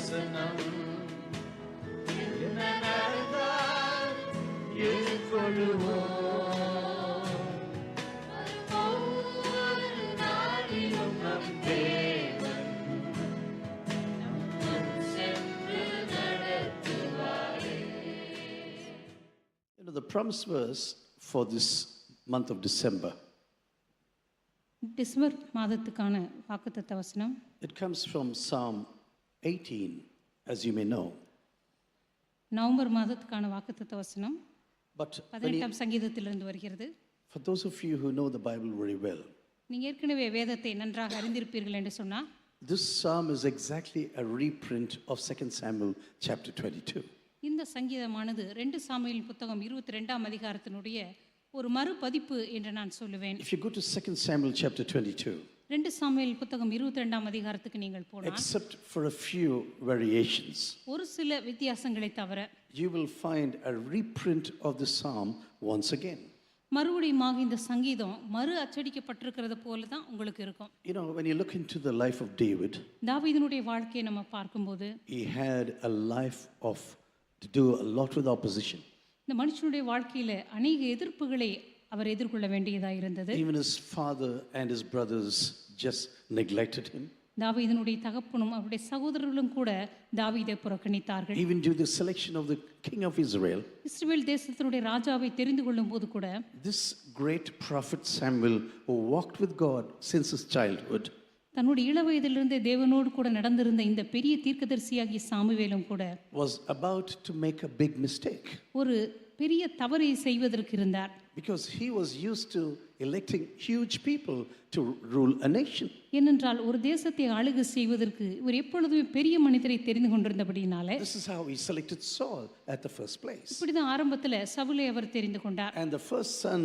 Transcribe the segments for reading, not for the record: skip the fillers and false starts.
வசனம் என்ன நடந்தால் ஏற்றுக்கொள்ளுவோம். ஒவ்வொரு நாளிலும் நம் தேவன் நம்முன் சென்று நடத்துவாரே. The promise verse for this month of December, December மாதத்துக்கான வாக்குத்தத்த வசனம் it comes from Psalm 18, as you may know. November மாதத்துக்கான வாக்குத்தத்த வசனம் But when 18ஆம் சங்கீதத்திலிருந்து வருகிறது. for those of you who know the Bible very well, நீங்கள் ஏற்கனவே வேதத்தை நன்றாக அறிந்திருப்பீர்கள் என்று சொன்னால், this psalm is exactly a reprint of 2 Samuel chapter 22. இந்த சங்கீதமானது 2 சாமுவேல் புத்தகம் 22ஆம் அதிகாரத்தினுடைய ஒரு மறுபதிப்பு என்று நான் சொல்லுவேன். If you go to 2 Samuel chapter 22, 2 Samuel புத்தகம் 22ஆம் அதிகாரத்துக்கு நீங்கள் போனால், except for a few variations, ஒரு சில வித்தியாசங்களை தவிர you will find a reprint of the psalm once again. மறுபடியுமாக இந்த சங்கீதம் மறு அச்சடிக்கப்பட்டிருக்கிறது போல தான் உங்களுக்கு இருக்கும். You know, when you look into the life of David, தாவீதினுடைய வாழ்க்கையை நம்ம பார்க்கும்போது, he had a life of to do a lot with opposition. இந்த மனுஷனுடைய வாழ்க்கையில அநேக எதிர்ப்புகளை அவர் எதிர்கொள்ள வேண்டியதாக இருந்தது. Even his father and his brothers just neglected him. தாவீதினுடைய தகப்பனும் அவருடைய சகோதரர்களும் கூட தாவீதை புறக்கணித்தார்கள். Even during the selection of the king of Israel, இஸ்ரவேல் தேசத்தினுடைய ராஜாவை தெரிந்து கொள்ளும் போது கூட, this great prophet Samuel, who walked with God since his childhood, தன்னுடைய இளவயதிலிருந்தே தேவனோடு கூட நடந்திருந்த இந்த பெரிய தீர்க்கதரிசியாகிய சாமுவேலும் கூட was about to make a big mistake. ஒரு பெரிய தவறை செய்வதற்கு இருந்தார். Because he was used to electing huge people to rule a nation. ஏனென்றால் ஒரு தேசத்தை ஆளுகை செய்வதற்கு இவர் எப்பொழுதுமே பெரிய மனிதரை தெரிந்து கொண்டிருந்தபடினாலே, This is how he selected Saul at the first place. இப்படிதான் ஆரம்பத்தில் சவுலை அவர் தெரிந்து கொண்டார். And the first son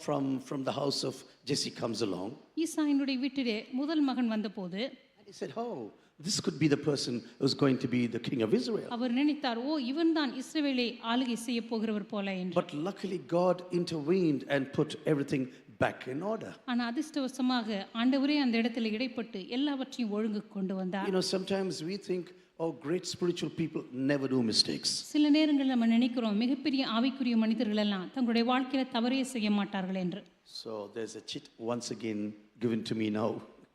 from the house of Jesse comes along. ஈசாயினுடைய வீட்டிலே முதல் மகன் வந்தபோது And he said, oh, this could be the person who's going to be the king of Israel. அவர் நினைத்தார், ஓ இவன் தான் இஸ்ரவேலை ஆளுகை செய்ய போகிறவர் போல என்று. But luckily God intervened and put everything back in order. ஆனா அதிர்ஷ்டவசமாக ஆண்டவரே அந்த இடத்துல இடைப்பட்டு எல்லாவற்றையும் ஒழுங்கு கொண்டு வந்தார். You know, sometimes we think, oh, great spiritual people never do mistakes. சில நேரங்களில் நம்ம நினைக்கிறோம் மிகப்பெரிய ஆவிக்குரிய மனிதர்கள் எல்லாம் தங்களுடைய வாழ்க்கையில தவறே செய்ய மாட்டார்கள் என்று. So there's a chit once again given to me now.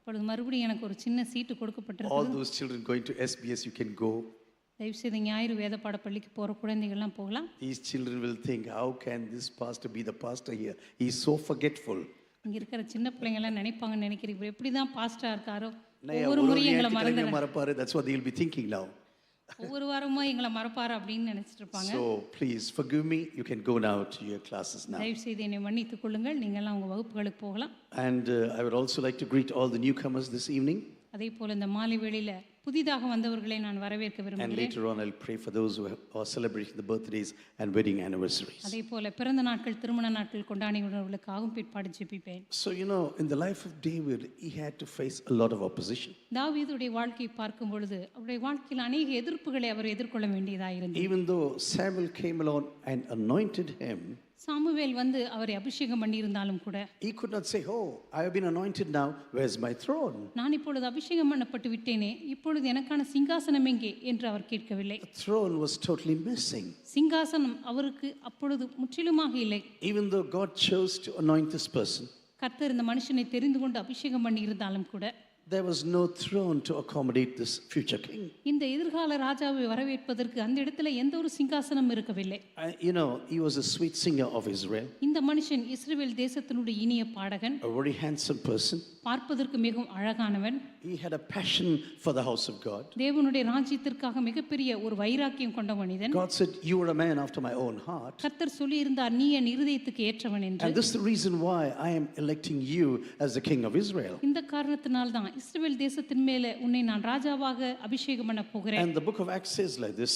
இப்பொழுது மறுபடியும் எனக்கு ஒரு சின்ன சீட்டு All கொடுக்கப்பட்டிருக்கு. those children going to SBS, you can go. தயவு செய்து ஞாயிறு வேத பாடப்பள்ளிக்கு போற குழந்தைகள்லாம் போகலாம். These children will think, how can this pastor be the pastor here? He's so forgetful. இங்க இருக்கிற சின்ன பிள்ளைங்க எல்லாம் நினைப்பாங்கன்னு நினைக்கிறேன், இவர் எப்படிதான் பாஸ்டா இருக்காரோ, Naya, ஒவ்வொரு முறையும் எங்களை மறந்து மறப்பாரு. That's what they'll be thinking now. ஒவ்வொரு வாரமும் எங்களை மறப்பாரு அப்படின்னு நினைச்சிட்டு இருப்பாங்க. So please forgive me. You can go now to your classes now. தயவு செய்து என்னை மன்னித்துக் கொள்ளுங்கள், நீங்கள்லாம் உங்க வகுப்புகளுக்கு போகலாம். And I would also like to greet all the newcomers this evening. அதே போல இந்த மாலை வேளையில புதிதாக வந்தவர்களை நான் வரவேற்க And விரும்புகிறேன். later on, I'll pray for those who are celebrating the birthdays and wedding anniversaries. அதே போல பிறந்த நாட்கள் திருமண நாட்கள் கொண்டாடியவர்களுக்காகவும் பிற்பாடு ஜெபிப்பேன். So, you know, in the life of David, he had to face a lot of opposition. தாவீதுடைய வாழ்க்கையை பார்க்கும் பொழுது அவருடைய வாழ்க்கையில் அநேக எதிர்ப்புகளை அவர் எதிர்கொள்ள வேண்டியதாக இருந்தது. Even though Samuel came along and anointed him, Samuel வந்து அவரை அபிஷேகம் பண்ணியிருந்தாலும் கூட, he could not say, oh, I have been anointed now, where's my throne? நான் இப்பொழுது அபிஷேகம் பண்ணப்பட்டு விட்டேனே, இப்பொழுது எனக்கான சிங்காசனம் எங்கே என்று அவர் கேட்கவில்லை. The throne was totally missing. சிங்காசனம் அவருக்கு அப்பொழுது முற்றிலுமாக இல்லை. Even though God chose to anoint this person, கர்த்தர் இந்த மனுஷனை தெரிந்து கொண்டு அபிஷேகம் பண்ணியிருந்தாலும் கூட, there was no throne to accommodate this future king. இந்த எதிர்கால ராஜாவை வரவேற்பதற்கு அந்த இடத்துல எந்த ஒரு சிங்காசனம் இருக்கவில்லை. You know, he was a sweet singer of Israel, இந்த மனுஷன் இஸ்ரவேல் தேசத்தினுடைய இனிய பாடகன், a very handsome person. பார்ப்பதற்கு மிகவும் அழகானவன். He had a passion for the house of God. தேவனுடைய ராஜ்யத்திற்காக மிகப்பெரிய ஒரு வைராக்கியம் கொண்ட மனிதன். God said, you are a man after my own heart. கர்த்தர் சொல்லி இருந்தார், நீ என் இருதயத்துக்கு ஏற்றவன் என்று. And this is the reason why I am electing you as the king of Israel. இந்த காரணத்தினால் தான் இஸ்ரவேல் தேசத்தின் மேலே உன்னை நான் ராஜாவாக அபிஷேகம் பண்ண போகிறேன். And the book of Acts says like this.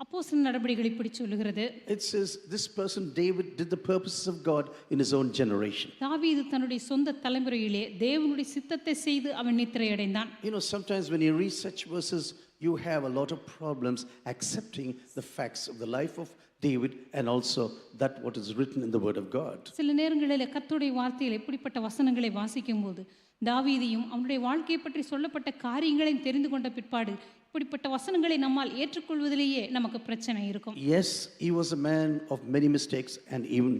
அப்போஸ்தலர் நடபடிகள் இப்படி சொல்லுகிறது. It says this person David did the purposes of God in his own generation. தாவீது தன்னுடைய சொந்த தலைமுறையிலே தேவனுடைய சித்தத்தை செய்து அவன் நித்திரை அடைந்தான். You know, sometimes when you read such verses, you have a lot of problems accepting the facts of the life of David and also that what is written in the word of God. சில நேரங்களில் கர்த்தருடைய வார்த்தையில் இப்படிப்பட்ட வசனங்களை வாசிக்கும் போது தாவீதையும் அவனுடைய வாழ்க்கையை பற்றி சொல்லப்பட்ட காரியங்களையும் தெரிந்து கொண்ட பிற்பாடு இப்படிப்பட்ட வசனங்களை நம்மால் ஏற்றுக்கொள்வதிலேயே நமக்கு பிரச்சனை இருக்கும். Yes, he was a man of many mistakes and even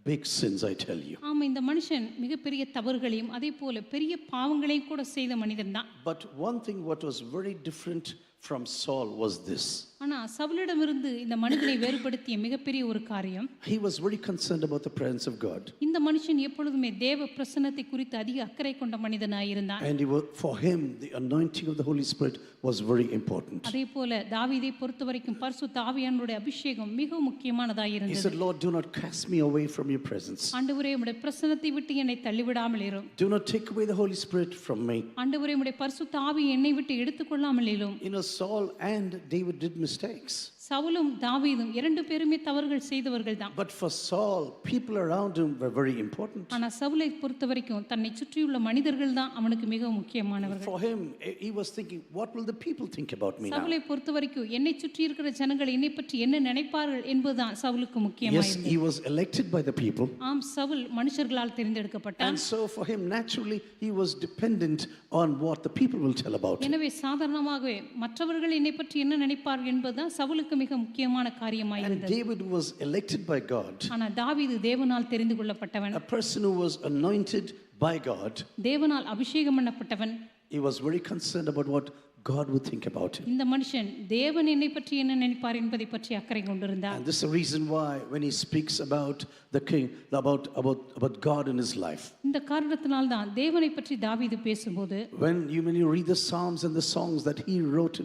big sins, I tell you. ஆமா, இந்த மனுஷன் மிகப்பெரிய தவறுகளையும் அதே போல பெரிய பாவங்களையும் கூட செய்த மனிதன் தான். But one thing what was very different from Saul was this. ஆனா சவுலிடமிருந்து இந்த மனிதனை வேறுபடுத்திய மிகப்பெரிய ஒரு காரியம், He was very concerned about the presence of God. இந்த மனுஷன் எப்பொழுதுமே தேவ பிரசன்னத்தை குறித்து அதிக அக்கறை கொண்ட மனிதனாய் இருந்தான். And for him, the anointing of the Holy Spirit was very important. அதே போல தாவீதை பொறுத்தவரைக்கும் பரிசுத்த ஆவியானவருடைய அபிஷேகம் மிகவும் முக்கியமானதாய் He இருந்தது. said, Lord, do not cast me away from your presence. ஆண்டவரே, உம்முடைய பிரசன்னத்தை விட்டு என்னை தள்ளிவிடாமல் இரும். Do not take away the Holy Spirit from me. ஆண்டவரே, உம்முடைய பரிசுத்த ஆவி என்னை விட்டு எடுத்துக்கொள்ளாமல் இரும். You know, Saul and David did mistakes. சவுலும் தாவீதும் இரண்டு பேருமே தவறுகள் செய்தவர்கள் தான். But for Saul, people around him were very important. ஆனா சவுலை பொறுத்தவரைக்கும் தன்னை சுற்றியுள்ள மனிதர்கள் தான் அவனுக்கு மிகவும் முக்கியமானவர்கள். For him, he was thinking, what will the people think about me now? சவுலை பொறுத்தவரைக்கும் என்னை சுற்றி இருக்கிற ஜனங்கள் என்னை பற்றி என்ன நினைப்பார்கள் என்பதுதான் சவுலுக்கு Yes, முக்கியமானது. he was elected by the people. ஆம், Saul மனுஷர்களால் தேர்ந்தெடுக்கப்பட்டான். And so for him, naturally, he was dependent on what the people will tell about him. எனவே சாதாரணமாகவே மற்றவர்கள் என்னை பற்றி என்ன நினைப்பார்கள் என்பதுதான் சவுலுக்கு மிக முக்கியமான காரியமாய் And இருந்தது. David was elected by God, ஆனா தாவீது தேவனால் தெரிந்து கொள்ளப்பட்டவன், a person who was anointed by God. தேவனால் அபிஷேகம் பண்ணப்பட்டவன். He was very concerned about what God would think about him. இந்த மனுஷன் தேவன் என்னை பற்றி என்ன நினைப்பார் என்பதை பற்றி அக்கறை கொண்டிருந்தார். And this is the reason why when he speaks about the king, about God in his life. இந்த காரணத்தினால் தான் தேவனை பற்றி தாவீது பேசும்போது, When you read the Psalms and the songs that he wrote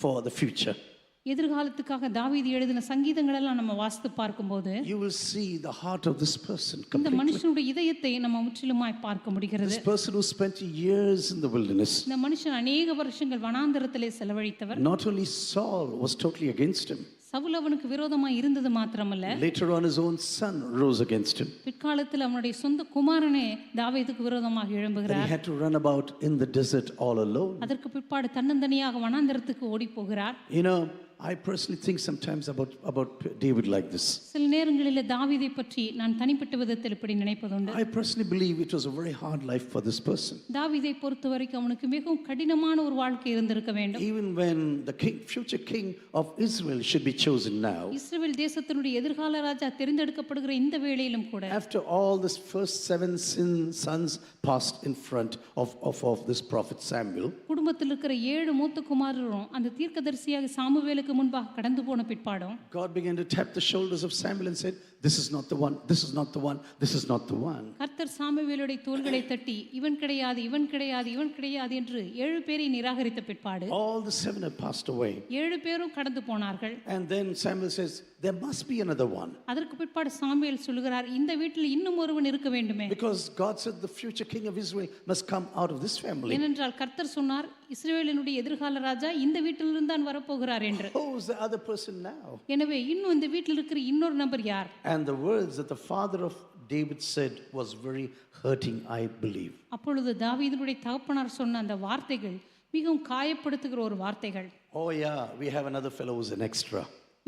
for the future, எதிர்காலத்துக்காக தாவீது எழுதின சங்கீதங்கள் எல்லாம் நம்ம வாசித்து பார்க்கும்போது you will see the heart of this person இந்த completely. மனுஷனுடைய இதயத்தை நம்ம முற்றிலுமாய் பார்க்க முடிகிறது. This person who spent years in the wilderness. இந்த மனுஷன் அநேக வருஷங்கள் வனாந்தரத்திலே செலவழித்தவர். Not only Saul was totally against him. Saul அவனுக்கு விரோதமாய் இருந்தது மாத்திரமல்ல, Later on his own son rose against him. பிற்காலத்தில் அவனுடைய சொந்த குமாரனே தாவீதுக்கு விரோதமாக And எழும்புகிறார். he had to run about in the desert all alone. அதற்கு பிற்பாடு தன்னந்தனியாக வனாந்தரத்துக்கு ஓடி போகிறார். You know, I personally think sometimes about David like this. சில நேரங்களில் தாவீதை பற்றி நான் தனிப்பட்ட விதத்தில் இப்படி நினைப்பதுண்டு. I personally believe it was a very hard life for this person. தாவீதை பொறுத்தவரைக்கும் அவனுக்கு மிகவும் கடினமான ஒரு வாழ்க்கை இருந்திருக்க வேண்டும். Even when the future king of Israel should be chosen now, இஸ்ரவேல் தேசத்தினுடைய எதிர்கால ராஜா தெரிந்தெடுக்கப்படுகிற இந்த வேளையிலும் கூட, after all this first 7 sons passed in front of this prophet Samuel, குடும்பத்தில் இருக்கிற 7 மூத்த குமாரரும் அந்த தீர்க்கதரிசியாக சாமுவேலுக்கு முன்பாக கடந்து போன பிற்பாடும் God began to tap the shoulders of Samuel and said, this is not the one, this is not the one, this is not the one. கர்த்தர் சாமுவேலுடைய தோள்களை தட்டி இவன் கிடையாது, இவன் கிடையாது, இவன் கிடையாது என்று 7 பேரை நிராகரித்த பிற்பாடு All the 7 had passed away. 7 பேரும் கடந்து போனார்கள். And then Samuel says, there must be another one. அதற்கு பிற்பாடு சாமுவேல் சொல்லுகிறார், இந்த வீட்டில் இன்னும் ஒருவன் இருக்க வேண்டுமே. Because God said the future king of Israel must come out of this family. ஏனென்றால் கர்த்தர் சொன்னார், இஸ்ரவேலினுடைய எதிர்கால ராஜா இந்த வீட்டிலிருந்து தான் வரப்போகிறார் என்று. Who is the other person now? எனவே இன்னும் இந்த வீட்டில் இருக்கிற இன்னொரு நபர் யார்? And the words that the father of David said was very hurting, I believe. அப்பொழுது தாவீதுடைய தகப்பனார் சொன்ன அந்த வார்த்தைகள் மிகவும் காயப்படுத்துகிற ஒரு வார்த்தைகள். Oh yeah, we have another fellow who's an extra.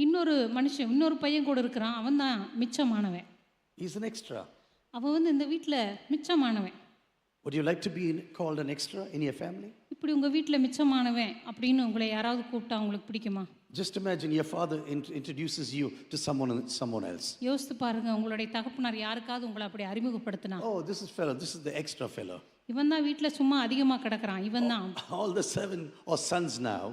இன்னொரு மனுஷன், இன்னொரு பையன் கூட இருக்கிறான், அவன் தான் மிச்சமானவன். He's an extra. அவன் வந்து இந்த வீட்டில் மிச்சமானவன். Would you like to be called an extra in your family? இப்படி உங்கள் வீட்டில் மிச்சமானவன் அப்படின்னு உங்களை யாராவது கூப்பிட்டா உங்களுக்கு பிடிக்குமா? Just imagine your father introduces you to someone else. யோசித்து பாருங்க, உங்களுடைய தகப்பனார் யாருக்காவது உங்களை அப்படி அறிமுகப்படுத்தினா, Oh, this is the extra fellow. இவன் தான் வீட்டில் சும்மா அதிகமாக கிடக்கிறான், இவன் தான். All the 7 or sons now,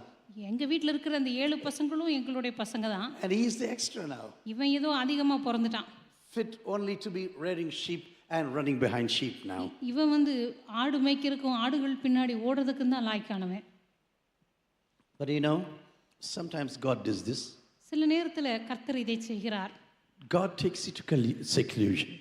எங்கள் வீட்டில் இருக்கிற அந்த 7 பசங்களும் எங்களுடைய பசங்க தான். and he is the extra now. இவன் ஏதோ அதிகமாக பிறந்துட்டான். Fit only to be rearing sheep and running behind sheep now. இவன் வந்து ஆடு மேய்க்கிறதுக்கும் ஆடுகள் பின்னாடி ஓடுறதுக்கும் தான் லாய்க்கானவன். But you know, sometimes God does this. சில நேரத்தில் கர்த்தர் இதை செய்கிறார். God takes you to seclusion.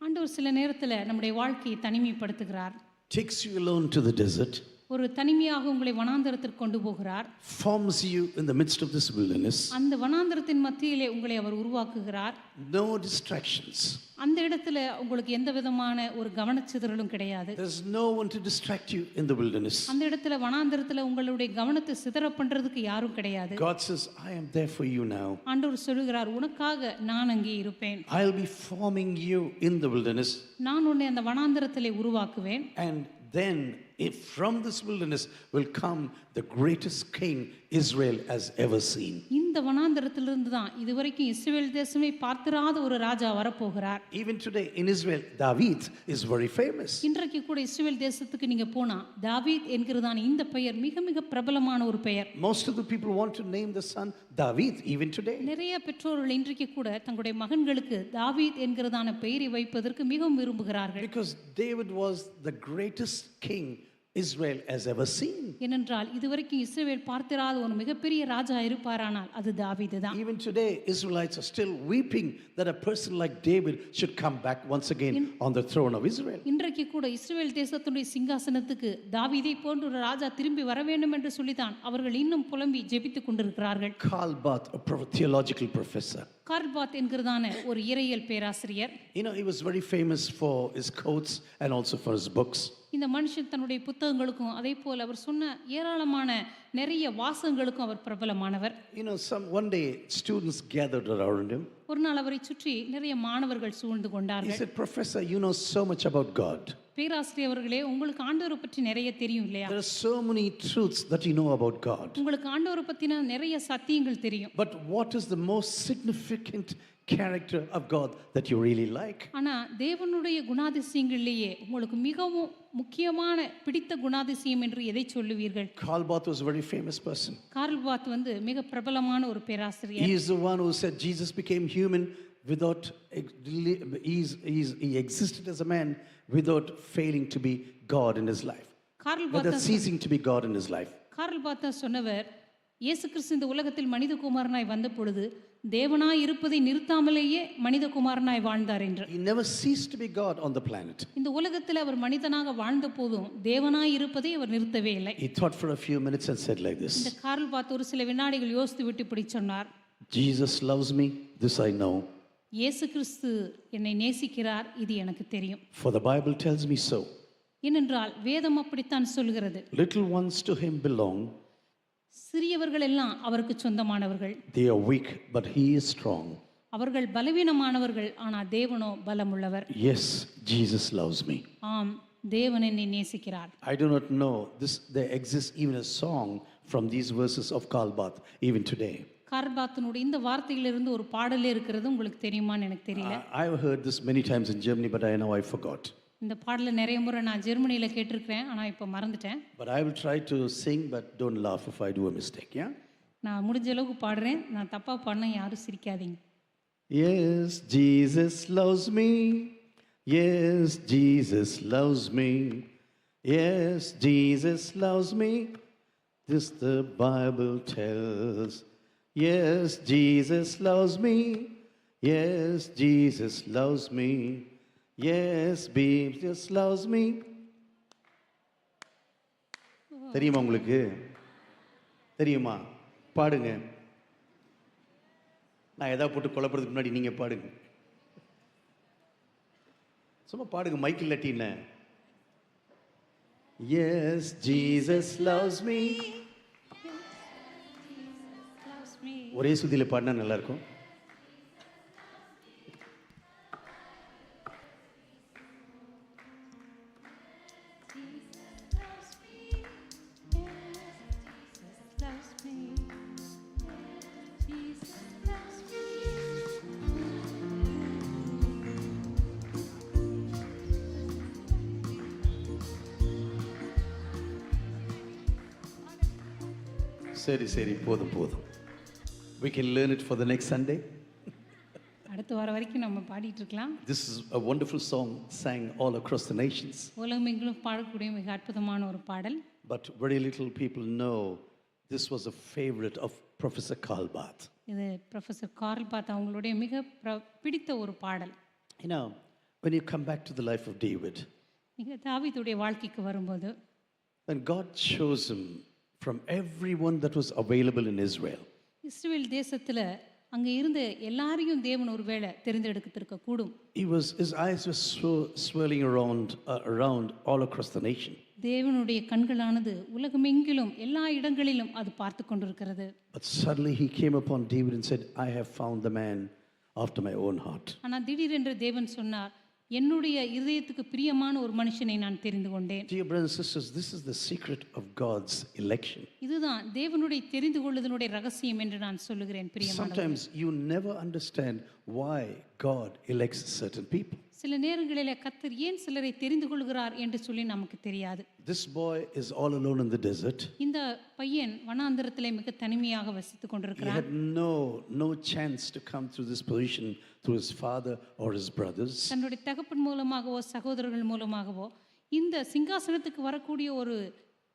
ஆண்டவர் சில நேரத்தில் நம்முடைய வாழ்க்கையை தனிமைப்படுத்துகிறார். Takes you alone to the desert. ஒரு தனிமையாக உங்களை வனாந்தரத்திற்கு கொண்டு போகிறார். Forms you in the midst of this wilderness. அந்த வனாந்தரத்தின் மத்தியிலே உங்களை அவர் உருவாக்குகிறார். No distractions. அந்த இடத்துல உங்களுக்கு எந்த விதமான ஒரு கவனச்சிதறலும் கிடையாது. There's no one to distract you in the wilderness. அந்த இடத்துல வனாந்தரத்துல உங்களுடைய கவனத்தை சிதற பண்றதுக்கு யாரும் கிடையாது. God says, I am there for you now. ஆண்டவர் சொல்லுகிறார், உனக்காக நான் அங்கே இருப்பேன். I'll be forming you in the wilderness. நான் உன்னை அந்த வனாந்தரத்திலே உருவாக்குவேன். And then From this wilderness will come the greatest king Israel has ever seen. இந்த வனாந்தரத்திலிருந்து தான் இதுவரைக்கும் இஸ்ரவேல் தேசமே பார்த்திராத ஒரு ராஜா வரப்போகிறார். Even today in Israel, David is very famous. இன்றைக்கு கூட இஸ்ரவேல் தேசத்துக்கு நீங்க போனா தாவீத் என்கிறதான இந்த பெயர் மிக மிக பிரபலமான ஒரு பெயர். Most of the people want to name the son David even today. நிறைய பெற்றோர்கள் இன்றைக்கு கூட தங்களுடைய மகன்களுக்கு தாவீத் என்கிறதான பெயரை வைப்பதற்கு மிகவும் விரும்புகிறார்கள். Because David was the greatest king Israel has ever seen. ஏனென்றால் இதுவரைக்கும் இஸ்ரவேல் பார்த்திராத ஒரு மிகப்பெரிய ராஜா இருப்பாரானால் அது தாவீது தான். Even today, Israelites are still weeping that a person like David should come back once again on the throne of Israel. இன்றைக்கு கூட இஸ்ரவேல் தேசத்துடைய சிங்காசனத்துக்கு தாவீதை போன்ற ஒரு ராஜா திரும்பி வர வேண்டும் என்று சொல்லித்தான் அவர்கள் இன்னும் புலம்பி ஜெபித்துக் கொண்டிருக்கிறார்கள். Karl Barth, a theological professor. Karl Barth என்கிறதான ஒரு இறையியல் பேராசிரியர். You know, he was very famous for his quotes and also for his books. இந்த மனுஷன் தன்னுடைய புத்தகங்களுக்கும் அதே போல் அவர் சொன்ன ஏராளமான நிறைய வாசகங்களுக்கும் அவர் பிரபலமானவர். You know, one day students gathered around him. ஒரு நாள் அவரை சுற்றி நிறைய மாணவர்கள் சூழ்ந்து He கொண்டார்கள். said, Professor, you know so much about God. பேராசிரியர் அவர்களே, உங்களுக்கு ஆண்டவரை பற்றி நிறைய தெரியும் இல்லையா? There are so many truths that you know about God. உங்களுக்கு ஆண்டவரை பற்றின நிறைய சத்தியங்கள் தெரியும். But what is the most significant character of God that you really like? ஆனா தேவனுடைய குணாதிசயங்களிலேயே உங்களுக்கு மிகவும் முக்கியமான பிடித்த குணாதிசயம் என்று எதை சொல்லுவீர்கள்? Karl Barth was a very famous person. Karl Barth மிக பிரபலமான ஒரு பேராசிரியர். He is the one who said Jesus became human without, he existed as a man without failing to be God in his life. Karl Without Barth ceasing to be God in his life. Karl Barth சொன்னவர், இயேசு கிறிஸ்து இந்த உலகத்தில் மனிதகுமாரனாய் வந்த பொழுது தேவனாய் இருப்பதை நிறுத்தாமலேயே மனிதகுமாரனாய் வாழ்ந்தார் என்று. He never ceased to be God on the planet. இந்த உலகத்தில் அவர் மனிதனாக வாழ்ந்த போதும் தேவனாய் இருப்பதை அவர் நிறுத்தவே இல்லை. He thought for a few minutes and said like இந்த this, கார்ல் பாத் ஒரு சில வினாடிகள் யோசித்து விட்டு இப்படி சொன்னார், Jesus loves me, this I know, இயேசு கிறிஸ்து என்னை நேசிக்கிறார், இது எனக்கு தெரியும். for the Bible tells me so. ஏனென்றால் வேதம் அப்படித்தான் சொல்கிறது. Little ones to him belong, சிறியவர்கள் எல்லாம் அவருக்கு சொந்தமானவர்கள். they are weak, but he is strong. அவர்கள் பலவீனமானவர்கள், ஆனால் தேவனோ பலமுள்ளவர். Yes, Jesus loves me. ஆம், தேவன் என்னை நேசிக்கிறார். I do not know this. There exists even a song from these verses of Karl Barth even today. Karl பாத்தினுடைய இந்த வார்த்தையிலிருந்து ஒரு பாடலே இருக்கிறது, உங்களுக்கு தெரியுமான்னு எனக்கு தெரியல. I've heard this many times in Germany, but I know I forgot. இந்த பாடலை நிறைய முறை நான் ஜெர்மனியில் கேட்டிருக்கிறேன், ஆனால் இப்போ மறந்துட்டேன். But I will try to sing, but don't laugh if I do a mistake, yeah? நான் முடிஞ்ச அளவுக்கு பாடுறேன், நான் தப்பாக பாடினா யாரும் சிரிக்காதீங்க. Yes, Jesus loves me. Yes, Jesus loves me. Yes, Jesus loves me. This the Bible tells. Yes, Jesus loves me. Yes, Jesus loves me. Yes, Jesus loves me. தெரியுமா உங்களுக்கு? தெரியுமா? பாடுங்க. நான் எதாவது போட்டு குழப்பறதுக்கு முன்னாடி நீங்க பாடுங்க. சும்மா பாடுங்க, mic இல்லாட்டின்னு. Yes, Jesus loves me. ஒரே சுதியில பாடினா நல்லா இருக்கும். சரி போதும். We can learn it for the next Sunday. அடுத்த வாரம் வரைக்கும் நம்ம பாடிட்டு இருக்கலாம். This is a wonderful song sang all across the nations. உலகமெங்கிலும் பாடக்கூடிய மிக அற்புதமான ஒரு பாடல். But very little people know this was a favorite of Professor Karl Barth. இது ப்ரொஃபசர் கார்ல் பாத் அவங்களுடைய மிக பிடித்த ஒரு பாடல். You know, when you come back to the life of David, மிக தாவீதுடைய வாழ்க்கைக்கு வரும்போது, when God chose him from everyone that was available in Israel. இஸ்ரவேல் தேசத்துல அங்க இருந்த எல்லாரையும் தேவன் ஒருவேளை தெரிந்தெடுத்திருக்க கூடும். His eyes were swirling around all across the nation. தேவனுடைய கண்களானது உலகமெங்கிலும் எல்லா இடங்களிலும் அது பார்த்து கொண்டிருக்கிறது. But suddenly he came upon David and said, I have found the man after my own heart. ஆனா திடீரென்று தேவன் சொன்னார், என்னுடைய இருதயத்துக்கு பிரியமான ஒரு மனுஷனை நான் தெரிந்து கொண்டேன். Dear brothers and sisters, this is the secret of God's election. இதுதான் தேவனுடைய தெரிந்து கொள்ளுதலுடைய ரகசியம் என்று நான் சொல்லுகிறேன் பிரியமானவர்களே. Sometimes you never understand why God elects certain people. சில நேரங்களிலே கர்த்தர் ஏன் சிலரை தெரிந்து கொள்கிறார் என்று சொல்லி நமக்கு தெரியாது. This boy is all alone in the desert. இந்த பையன் வனாந்தரத்திலே மிக தனிமையாக வசித்துக் He கொண்டிருக்கிறான். had no chance to come through this position through his father or his brothers. தன்னுடைய தகப்பன் மூலமாகவோ சகோதரர்கள் மூலமாகவோ இந்த சிங்காசனத்துக்கு வரக்கூடிய ஒரு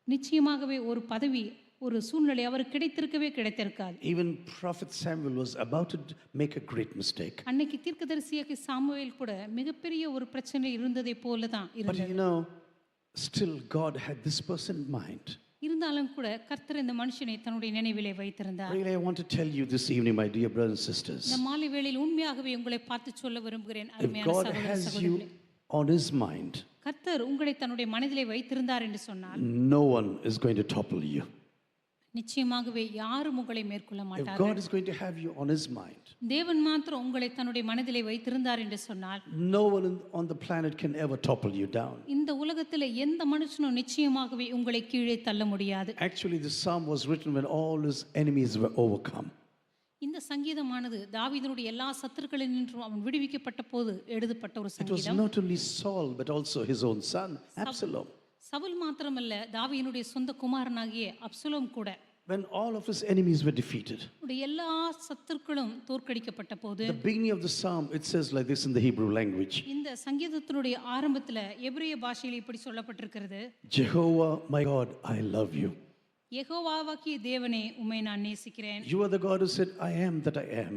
நிச்சயமாகவே ஒரு பதவி ஒரு சூழ்நிலை அவருக்கு கிடைத்திருக்காது. Even prophet Samuel was about to make a great mistake. அன்னைக்கு தீர்க்கதரிசியாகிய சாமுவேல் கூட மிகப்பெரிய ஒரு பிரச்சனை இருந்ததை போல தான் But இருந்தது. you know, still God had this person in mind. இருந்தாலும் கூட கர்த்தர் இந்த மனுஷனை தன்னுடைய நினைவிலே வைத்திருந்தார். Really, I want to tell you this evening, my dear brothers and sisters, இந்த மாலை வேளையில் உண்மையாகவே உங்களை பார்த்து சொல்ல விரும்புகிறேன் if அருமையான God சகோதர has சகோதரிகளே. you on his mind, கர்த்தர் உங்களை தன்னுடைய மனதிலே வைத்திருந்தார் என்று சொன்னால் no one is going to topple you. நிச்சயமாகவே யாரும் உங்களை மேற்கொள்ள If மாட்டார்கள். God is going to have you on his mind, தேவன் மாத்திரம் உங்களை தன்னுடைய மனதிலே வைத்திருந்தார் என்று சொன்னால் no one on the planet can ever topple you down. இந்த உலகத்திலே எந்த மனுஷனும் நிச்சயமாகவே உங்களை கீழே தள்ள முடியாது. Actually, this psalm was written when all his enemies were overcome. இந்த சங்கீதமானது தாவீதினுடைய எல்லா சத்துருக்களினின்றும் அவன் விடுவிக்கப்பட்ட போது எழுதப்பட்ட ஒரு It was சங்கீதம். not only Saul but also his own son, Absalom. Saul மாத்திரமல்ல தாவீதினுடைய சொந்த குமாரனாகிய அப்சலோம் கூட When all of his enemies were defeated. அவருடைய எல்லா சத்துருக்களும் தோற்கடிக்கப்பட்ட போது The beginning of the psalm, it says like this in the Hebrew language. இந்த சங்கீதத்தினுடைய ஆரம்பத்துல எபிரேய பாஷையில் இப்படி சொல்லப்பட்டிருக்கிறது. Jehovah, my God, I love you. யெகோவாவாகிய தேவனே உம்மை நான் நேசிக்கிறேன். You are the God who said, I am that I am.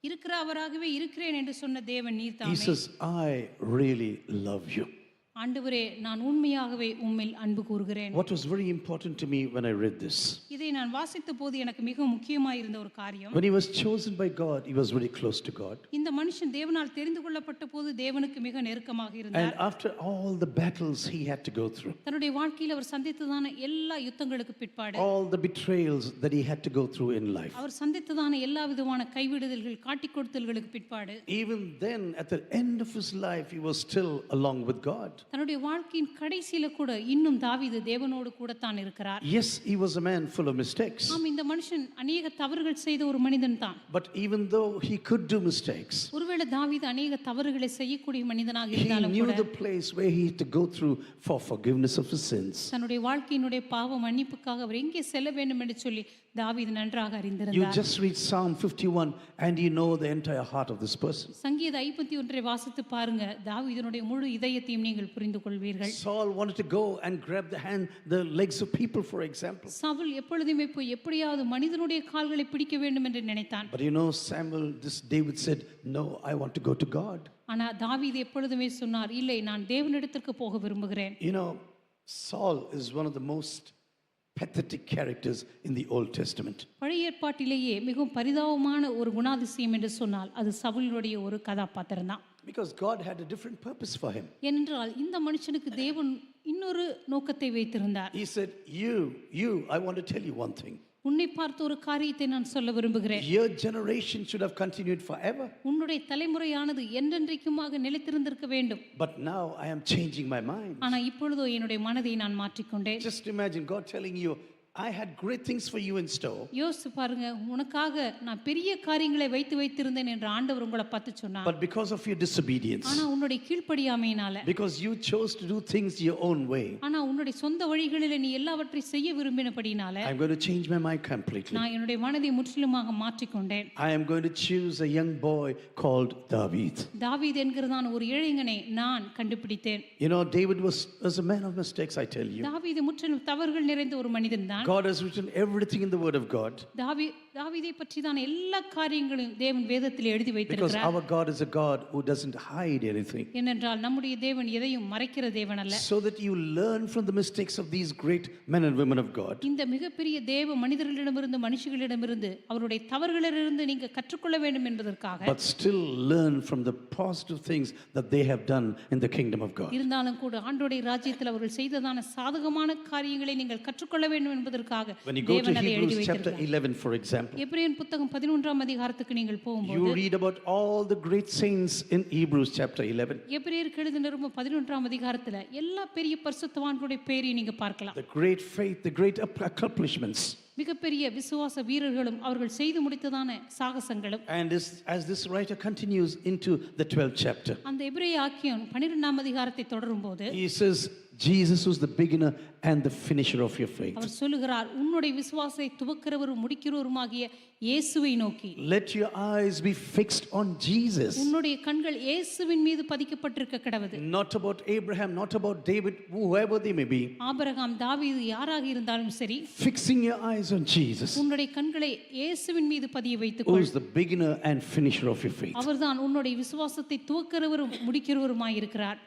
இருக்கிற அவராகவே இருக்கிறேன் என்று சொன்ன தேவன் He நீர்தாமே. says, I really love you. ஆண்டவரே நான் உண்மையாகவே உம்மில் அன்பு கூறுகிறேன். What was very important to me when I read this, இதை நான் வாசித்த போது எனக்கு மிக முக்கியமாக இருந்த ஒரு காரியம், when he was chosen by God, he was very close to God. இந்த மனுஷன் தேவனால் தெரிந்து கொள்ளப்பட்ட போது தேவனுக்கு மிக நெருக்கமாக And இருந்தார். after all the battles he had to go through, தன்னுடைய வாழ்க்கையில் அவர் சந்தித்ததான எல்லா யுத்தங்களுக்கு பிற்பாடு, all the betrayals that he had to go through in life, அவர் சந்தித்ததான எல்லா விதமான கைவிடுதல்கள் காட்டிக் கொடுத்தல்களுக்கு பிற்பாடு, even then at the end of his life, he was still along with God. தன்னுடைய வாழ்க்கையின் கடைசியில கூட இன்னும் தாவீது தேவனோடு கூட தான் இருக்கிறார். Yes, he was a man full of mistakes. ஆம், இந்த மனுஷன் அநேக தவறுகள் செய்த ஒரு மனிதன் தான். But even though he could do mistakes, ஒருவேளை தாவீது அநேக தவறுகளை செய்யக்கூடிய மனிதனாக he இருந்தாலும் knew கூட the place where he had to go through for forgiveness of his sins. தன்னுடைய வாழ்க்கையினுடைய பாவ மன்னிப்புக்காக அவர் எங்கே செல்ல வேண்டும் என்று சொல்லி தாவீது நன்றாக You அறிந்திருந்தார். just read Psalm 51 and you know the entire heart of this person. சங்கீத 51 வாசித்து பாருங்க, தாவீதினுடைய முழு இதயத்தையும் நீங்கள் புரிந்து கொள்வீர்கள். Saul wanted to go and grab the legs of people, for example. Saul எப்பொழுதுமே போய் எப்படியாவது மனிதனுடைய கால்களை பிடிக்க வேண்டும் என்று நினைத்தான். But you know, David said, no, I want to go to God. ஆனா தாவீது எப்பொழுதுமே சொன்னார், இல்லை நான் தேவனிடத்திற்கு போக விரும்புகிறேன். You know, Saul is one of the most pathetic characters in the Old Testament. பழைய ஏற்பாட்டிலேயே மிகவும் பரிதாபமான ஒரு குணாதிசயம் என்று சொன்னால் அது சவுலுடைய ஒரு கதாபாத்திரம் தான். Because God had a different purpose for him. ஏனென்றால் இந்த மனுஷனுக்கு தேவன் இன்னொரு நோக்கத்தை வைத்திருந்தார். He said, I want to tell you one thing. உன்னை பார்த்து ஒரு காரியத்தை நான் சொல்ல விரும்புகிறேன். Your generation should have continued forever. உன்னுடைய தலைமுறையானது என்றென்றைக்குமாக நிலைத்திருந்திருக்க வேண்டும். But now I am changing my mind. ஆனா இப்பொழுதோ என்னுடைய மனதை நான் மாற்றிக்கொண்டேன். Just imagine God telling you, I had great things for you in store. யோசித்து பாருங்க, உனக்காக நான் பெரிய காரியங்களை வைத்திருந்தேன் என்று ஆண்டவர் உங்களை பார்த்து சொன்னார். But because of your disobedience, ஆனா உன்னுடைய கீழ்ப்படியாமையினால, because you chose to do things your own way, ஆனா உன்னுடைய சொந்த வழிகளிலே நீ எல்லாவற்றையும் செய்ய விரும்பினபடினால I'm going to change my mind completely. நான் என்னுடைய மனதை முற்றிலுமாக மாற்றிக்கொண்டேன். I am going to choose a young boy called David. தாவீது என்கிறதான ஒரு இளைஞனை நான் கண்டுபிடித்தேன். You know, David was a man of mistakes, I tell you. தாவீது முற்றிலும் தவறுகள் நிறைந்த ஒரு மனிதன் தான். God has written everything in the Word of God. தாவீதை பற்றி தான் எல்லா காரியங்களையும் தேவன் வேதத்தில் எழுதி Because வைத்திருக்கிறார். our God is a God who doesn't hide anything. ஏனென்றால் நம்முடைய தேவன் எதையும் மறைக்கிற தேவன் அல்ல. So that you learn from the mistakes of these great men and women of God. இந்த மிகப்பெரிய தேவ மனிதர்களிடமிருந்து மனுஷர்களிடமிருந்து அவருடைய தவறுகளிலிருந்து நீங்க கற்றுக்கொள்ள வேண்டும் என்பதற்காக, But still learn from the positive things that they have done in the kingdom of God. இருந்தாலும் கூட ஆண்டவருடைய ராஜ்யத்தில் அவர்கள் செய்ததான சாதகமான காரியங்களை நீங்கள் கற்றுக்கொள்ள வேண்டும் என்பதற்காக When you go to தேவன் அதை எழுதி Hebrews chapter வைத்திருக்கிறார். 11, for example, example. எபிரேயர் புத்தகம் 11ஆம் அதிகாரத்துக்கு நீங்கள் போகும்போது You read about all the great saints in Hebrews chapter 11. எபிரேயருக்கு எழுதின நிருபம் 11ஆம் அதிகாரத்துல எல்லா பெரிய பரிசுத்தவான்களுடைய பெயரையும் நீங்க பார்க்கலாம். The great faith, the great accomplishments. மிகப்பெரிய விசுவாச வீரர்களும் அவர்கள் செய்து முடித்ததான சாகசங்களும். And as this writer continues into the 12th chapter, அந்த எபிரேய ஆக்கியோன் 12ஆம் அதிகாரத்தை தொடரும்போது he says, Jesus was the beginner and the finisher of your faith. அவர் சொல்லுகிறார், உன்னுடைய விசுவாசத்தை துவக்கிறவரும் முடிக்கிறவருமாகிய இயேசுவை நோக்கி Let your eyes be fixed on Jesus. உன்னுடைய கண்கள் இயேசுவின் மீது பதிக்கப்பட்டிருக்க கடவுது. Not about Abraham, not about David, whoever they may be. Abraham, தாவீது யாராக இருந்தாலும் சரி, Fixing your eyes on Jesus, உன்னுடைய கண்களை இயேசுவின் மீது பதிய who வைத்துக்கொள். is the beginner and finisher of your faith. அவர்தான் உன்னுடைய விசுவாசத்தை துவக்கிறவரும் முடிக்கிறவருமாய் இருக்கிறார்.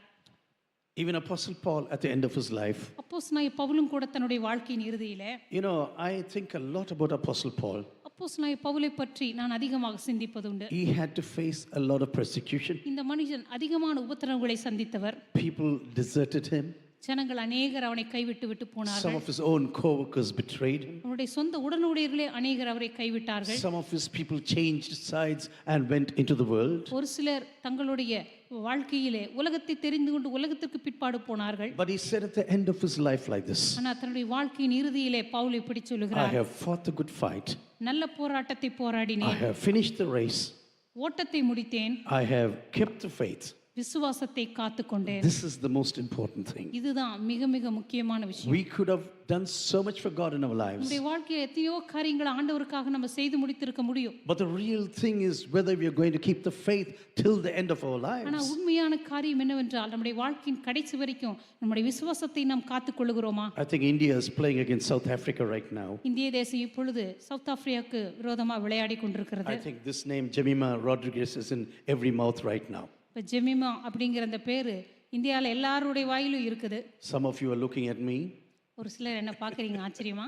Even Apostle Paul at the end of his life, அப்போஸ்தலனாகிய பவுலும் கூட தன்னுடைய வாழ்க்கையின் இறுதியிலே, you know, I think a lot about Apostle Paul. அப்போஸ்தலனாகிய பவுலை பற்றி நான் அதிகமாக சிந்திப்பதுண்டு. He had to face a lot of persecution. இந்த மனுஷன் அதிகமான உபத்திரவங்களை சந்தித்தவர். People deserted him. ஜனங்கள் அநேகர் அவனை கைவிட்டு விட்டு Some போனார்கள். of his own co-workers betrayed him. அவருடைய சொந்த உடனூழியர்களே அநேகர் அவரை கைவிட்டார்கள். Some of his people changed sides and went into the world. ஒரு சிலர் தங்களுடைய வாழ்க்கையிலே உலகத்தை தெரிந்து கொண்டு உலகத்திற்கு பிற்பாடு போனார்கள். But he said at the end of his life like this, ஆனால் தன்னுடைய வாழ்க்கையின் இறுதியிலே பவுல் இப்படி I சொல்லுகிறார், have fought the good fight. நல்ல போராட்டத்தை I போராடினேன், have finished the race. ஓட்டத்தை முடித்தேன், I have kept the faith. விசுவாசத்தை காத்துக்கொண்டேன். This is the most important thing. இதுதான் மிக மிக முக்கியமான விஷயம். We could have done so much for God in our lives. நம்முடைய வாழ்க்கையில் எத்தனையோ காரியங்களை ஆண்டவருக்காக நம்ம செய்து முடித்திருக்க முடியும். But the real thing is whether we are going to keep the faith till the end of our ஆனா lives. உண்மையான காரியம் என்னவென்றால் நம்முடைய வாழ்க்கையின் கடைசி வரைக்கும் நம்முடைய விசுவாசத்தை நாம் காத்துக்கொள்ளுகிறோமா? I think India is playing against South Africa right now. இந்திய தேசம் இப்பொழுது சவுத் ஆப்பிரிக்காவுக்கு விரோதமா விளையாடி கொண்டிருக்கிறது. I think this name Jemima Rodriguez is in every mouth right now. இப்போ ஜெமிமா அப்படிங்கிற அந்த பேரு இந்தியாவில் எல்லாருடைய வாயிலும் இருக்குது. Some of you are looking at me. ஒரு சிலர் என்ன பார்க்குறீங்க ஆச்சரியமா?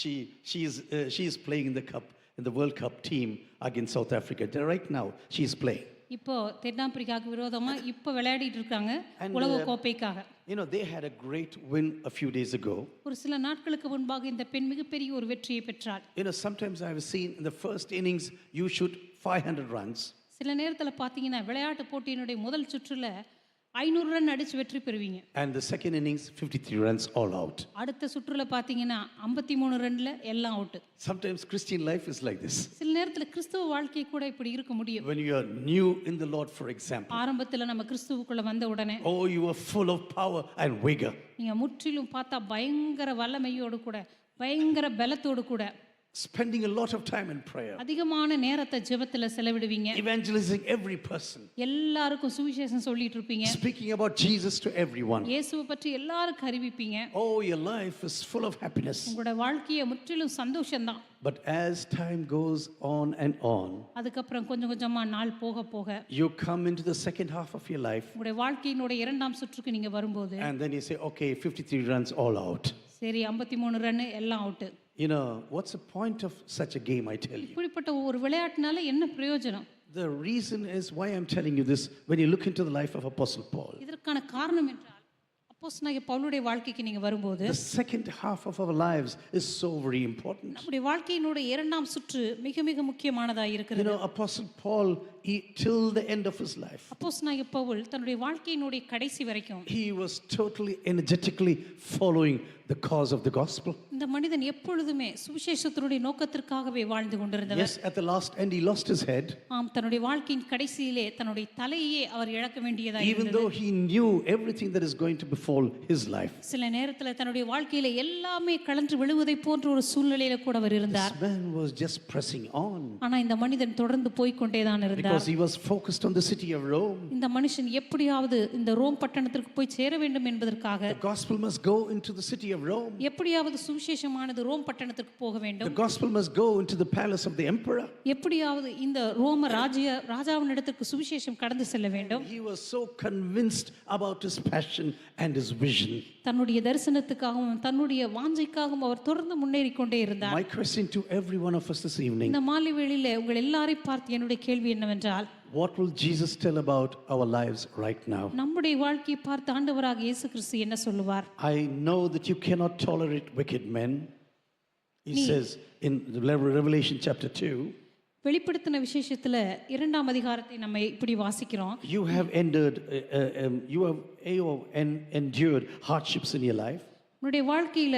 She is playing in the cup, in the World Cup team against South Africa. Right now she is playing. இப்போ தென்னாப்பிரிக்காவுக்கு விரோதமா இப்போ விளையாடிட்டு இருக்காங்க உலக கோப்பைக்காக. You know, they had a great win a few days ago. ஒரு சில நாட்களுக்கு முன்பாக இந்த பெண் மிகப்பெரிய ஒரு வெற்றியை பெற்றார். You know, sometimes I have seen in the first innings you shoot 500 runs. சில நேரத்தில் பார்த்தீங்கன்னா விளையாட்டு போட்டியினுடைய முதல் சுற்றுல 500 ரன் அடிச்சு வெற்றி பெறுவீங்க. And the second innings 53 runs all out. அடுத்த சுற்றுல பார்த்தீங்கன்னா 53 ரன்ல எல்லாம் out. Sometimes Christian life is like this. சில நேரத்தில் கிறிஸ்துவ வாழ்க்கை கூட இப்படி இருக்க முடியும். When you are new in the Lord, for example, ஆரம்பத்தில் நம்ம கிறிஸ்துவுக்குள்ள வந்த உடனே oh, you are full of power and vigor. நீங்க முற்றிலும் பார்த்தா பயங்கர வல்லமையோடு கூட பயங்கர பலத்தோடு கூட Spending a lot of time in prayer, அதிகமான நேரத்தை ஜெபத்துல செலவிடுவீங்க. evangelizing every person, எல்லாருக்கும் சுவிசேஷம் சொல்லிட்டு இருப்பீங்க. speaking about Jesus to everyone. இயேசுவை பற்றி எல்லாருக்கும் அறிவிப்பீங்க. Oh, your life is full of happiness. உங்களோட வாழ்க்கைய முற்றிலும் சந்தோஷம்தான். But as time goes on and on, அதுக்கப்புறம் கொஞ்சம் கொஞ்சமா நாள் போக போக you come into the second half of your life, உங்களுடைய வாழ்க்கையினுடைய இரண்டாம் சுற்றுக்கு நீங்க வரும்போது and then you say, okay, 53 runs all out. சரி 53 ரன் எல்லாம் out. You know, what's the point of such a game, I tell you? இப்படிப்பட்ட ஒரு விளையாட்டுனால என்ன பிரயோஜனம்? The reason is why I'm telling you this. When you look into the life of Apostle Paul, இதற்கான காரணம் என்றால் அப்போஸ்தலனாகிய பவுலுடைய வாழ்க்கைக்கு நீங்க வரும்போது the second half of our lives is so very important. நம்முடைய வாழ்க்கையினுடைய இரண்டாம் சுற்று மிக மிக முக்கியமானதாக You இருக்கிறது. know, Apostle Paul, till the end of his life, அப்போஸ்தலனாகிய பவுல் தன்னுடைய வாழ்க்கையினுடைய கடைசி வரைக்கும் he was totally energetically following the cause of the gospel. இந்த மனிதன் எப்பொழுதுமே சுவிசேஷத்தினுடைய நோக்கத்திற்காகவே வாழ்ந்து கொண்டிருந்தவர். Yes, at the last end he lost his head, ஆம், தன்னுடைய வாழ்க்கையின் கடைசியிலே தன்னுடைய தலையே அவர் இழக்க வேண்டியதாக even இருந்தது. though he knew everything that is going to befall his life. சில நேரத்துல தன்னுடைய வாழ்க்கையில எல்லாமே கலன்று விழுவதை போன்ற ஒரு சூழ்நிலையில கூட அவர் இருந்தார். This man was just pressing on ஆனா இந்த மனிதன் தொடர்ந்து போய்க்கொண்டே தான் இருந்தார். because he was focused on the city of Rome. இந்த மனுஷன் எப்படியாவது இந்த ரோம் பட்டணத்திற்கு போய் சேர வேண்டும் என்பதற்காக The gospel must go into the city of Rome. எப்படியாவது சுவிசேஷமானது ரோம் பட்டணத்திற்கு போக The வேண்டும். gospel must go into the palace of the emperor. எப்படியாவது இந்த ரோம ராஜாவின் இடத்திற்கு சுவிசேஷம் கடந்து செல்ல வேண்டும். He was so convinced about his passion and his vision. தன்னுடைய தரிசனத்துக்காகவும் தன்னுடைய வாஞ்சைக்காகவும் அவர் தொடர்ந்து முன்னேறி கொண்டே இருந்தார். My question to every one of us this evening, இந்த மாலை வேளையிலே உங்கள் எல்லாரையும் பார்த்து என்னுடைய கேள்வி என்னவென்றால், what will Jesus tell about our lives right now? நம்முடைய வாழ்க்கையை பார்த்து ஆண்டவராக இயேசு கிறிஸ்து என்ன சொல்லுவார்? I know that you cannot tolerate wicked men. He says in Revelation chapter 2, வெளிப்படுத்தின விசேஷத்துல 2ஆம் அதிகாரத்தை நம்ம இப்படி வாசிக்கிறோம். you have endured hardships in your life. உன்னுடைய வாழ்க்கையில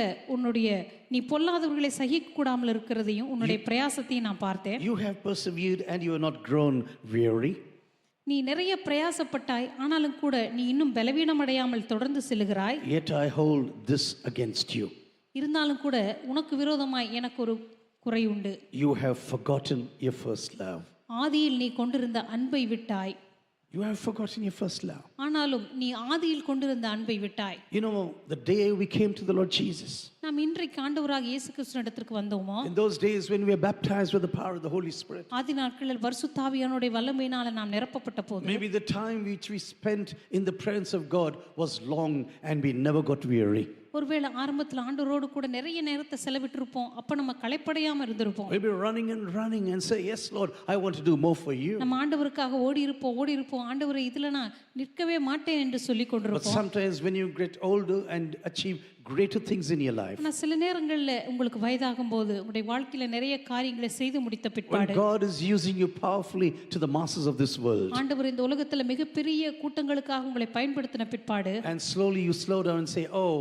நீ பொல்லாதவர்களை சகிக்க கூடாமல் இருக்கிறதையும் உன்னுடைய பிரயாசத்தையும் நான் பார்த்தேன். You have persevered and you have not grown weary. நீ நிறைய பிரயாசப்பட்டாய், ஆனாலும் கூட நீ இன்னும் பலவீனம் அடையாமல் தொடர்ந்து செல்கிறாய். Yet I hold this against you. இருந்தாலும் கூட உனக்கு விரோதமாய் எனக்கு ஒரு குறை உண்டு. You have forgotten your first love. ஆதியில் நீ கொண்டிருந்த அன்பை விட்டாய். You have forgotten your first love. ஆனாலும் நீ ஆதியில் கொண்டிருந்த அன்பை விட்டாய். You know, the day we came to the Lord Jesus, நாம் இன்றைக்கு ஆண்டவராக இயேசு கிறிஸ்துவினிடத்திற்கு வந்தோமோ, in those days when we were baptized with the power of the Holy Spirit, ஆதி நாட்களில் பரிசுத்த ஆவியானவருடைய வல்லமையினால நாம் நிரப்பப்பட்ட போது, maybe the time which we spent in the presence of God was long and we never got weary. ஒருவேளை ஆரம்பத்தில் ஆண்டவரோடு கூட நிறைய நேரத்தை செலவிட்டிருப்போம், அப்ப நம்ம களைப்படையாம இருந்திருப்போம். We'll be running and say, yes Lord, I want to do more for you. நம்ம ஆண்டவருக்காக ஓடி இருப்போம், ஆண்டவரே இதுல நான் நிற்கவே மாட்டேன் என்று சொல்லி But கொண்டிருப்போம். sometimes when you get older and achieve greater things in your life, ஆனா சில நேரங்கள்ல உங்களுக்கு வயதாகும் போது உங்களுடைய வாழ்க்கையில நிறைய காரியங்களை செய்து முடித்த when பிற்பாடு, God is using you powerfully to the masses of this world, ஆண்டவர் இந்த உலகத்துல மிகப்பெரிய கூட்டங்களுக்காக உங்களை பயன்படுத்தின பிற்பாடு, and slowly you slow down and say, oh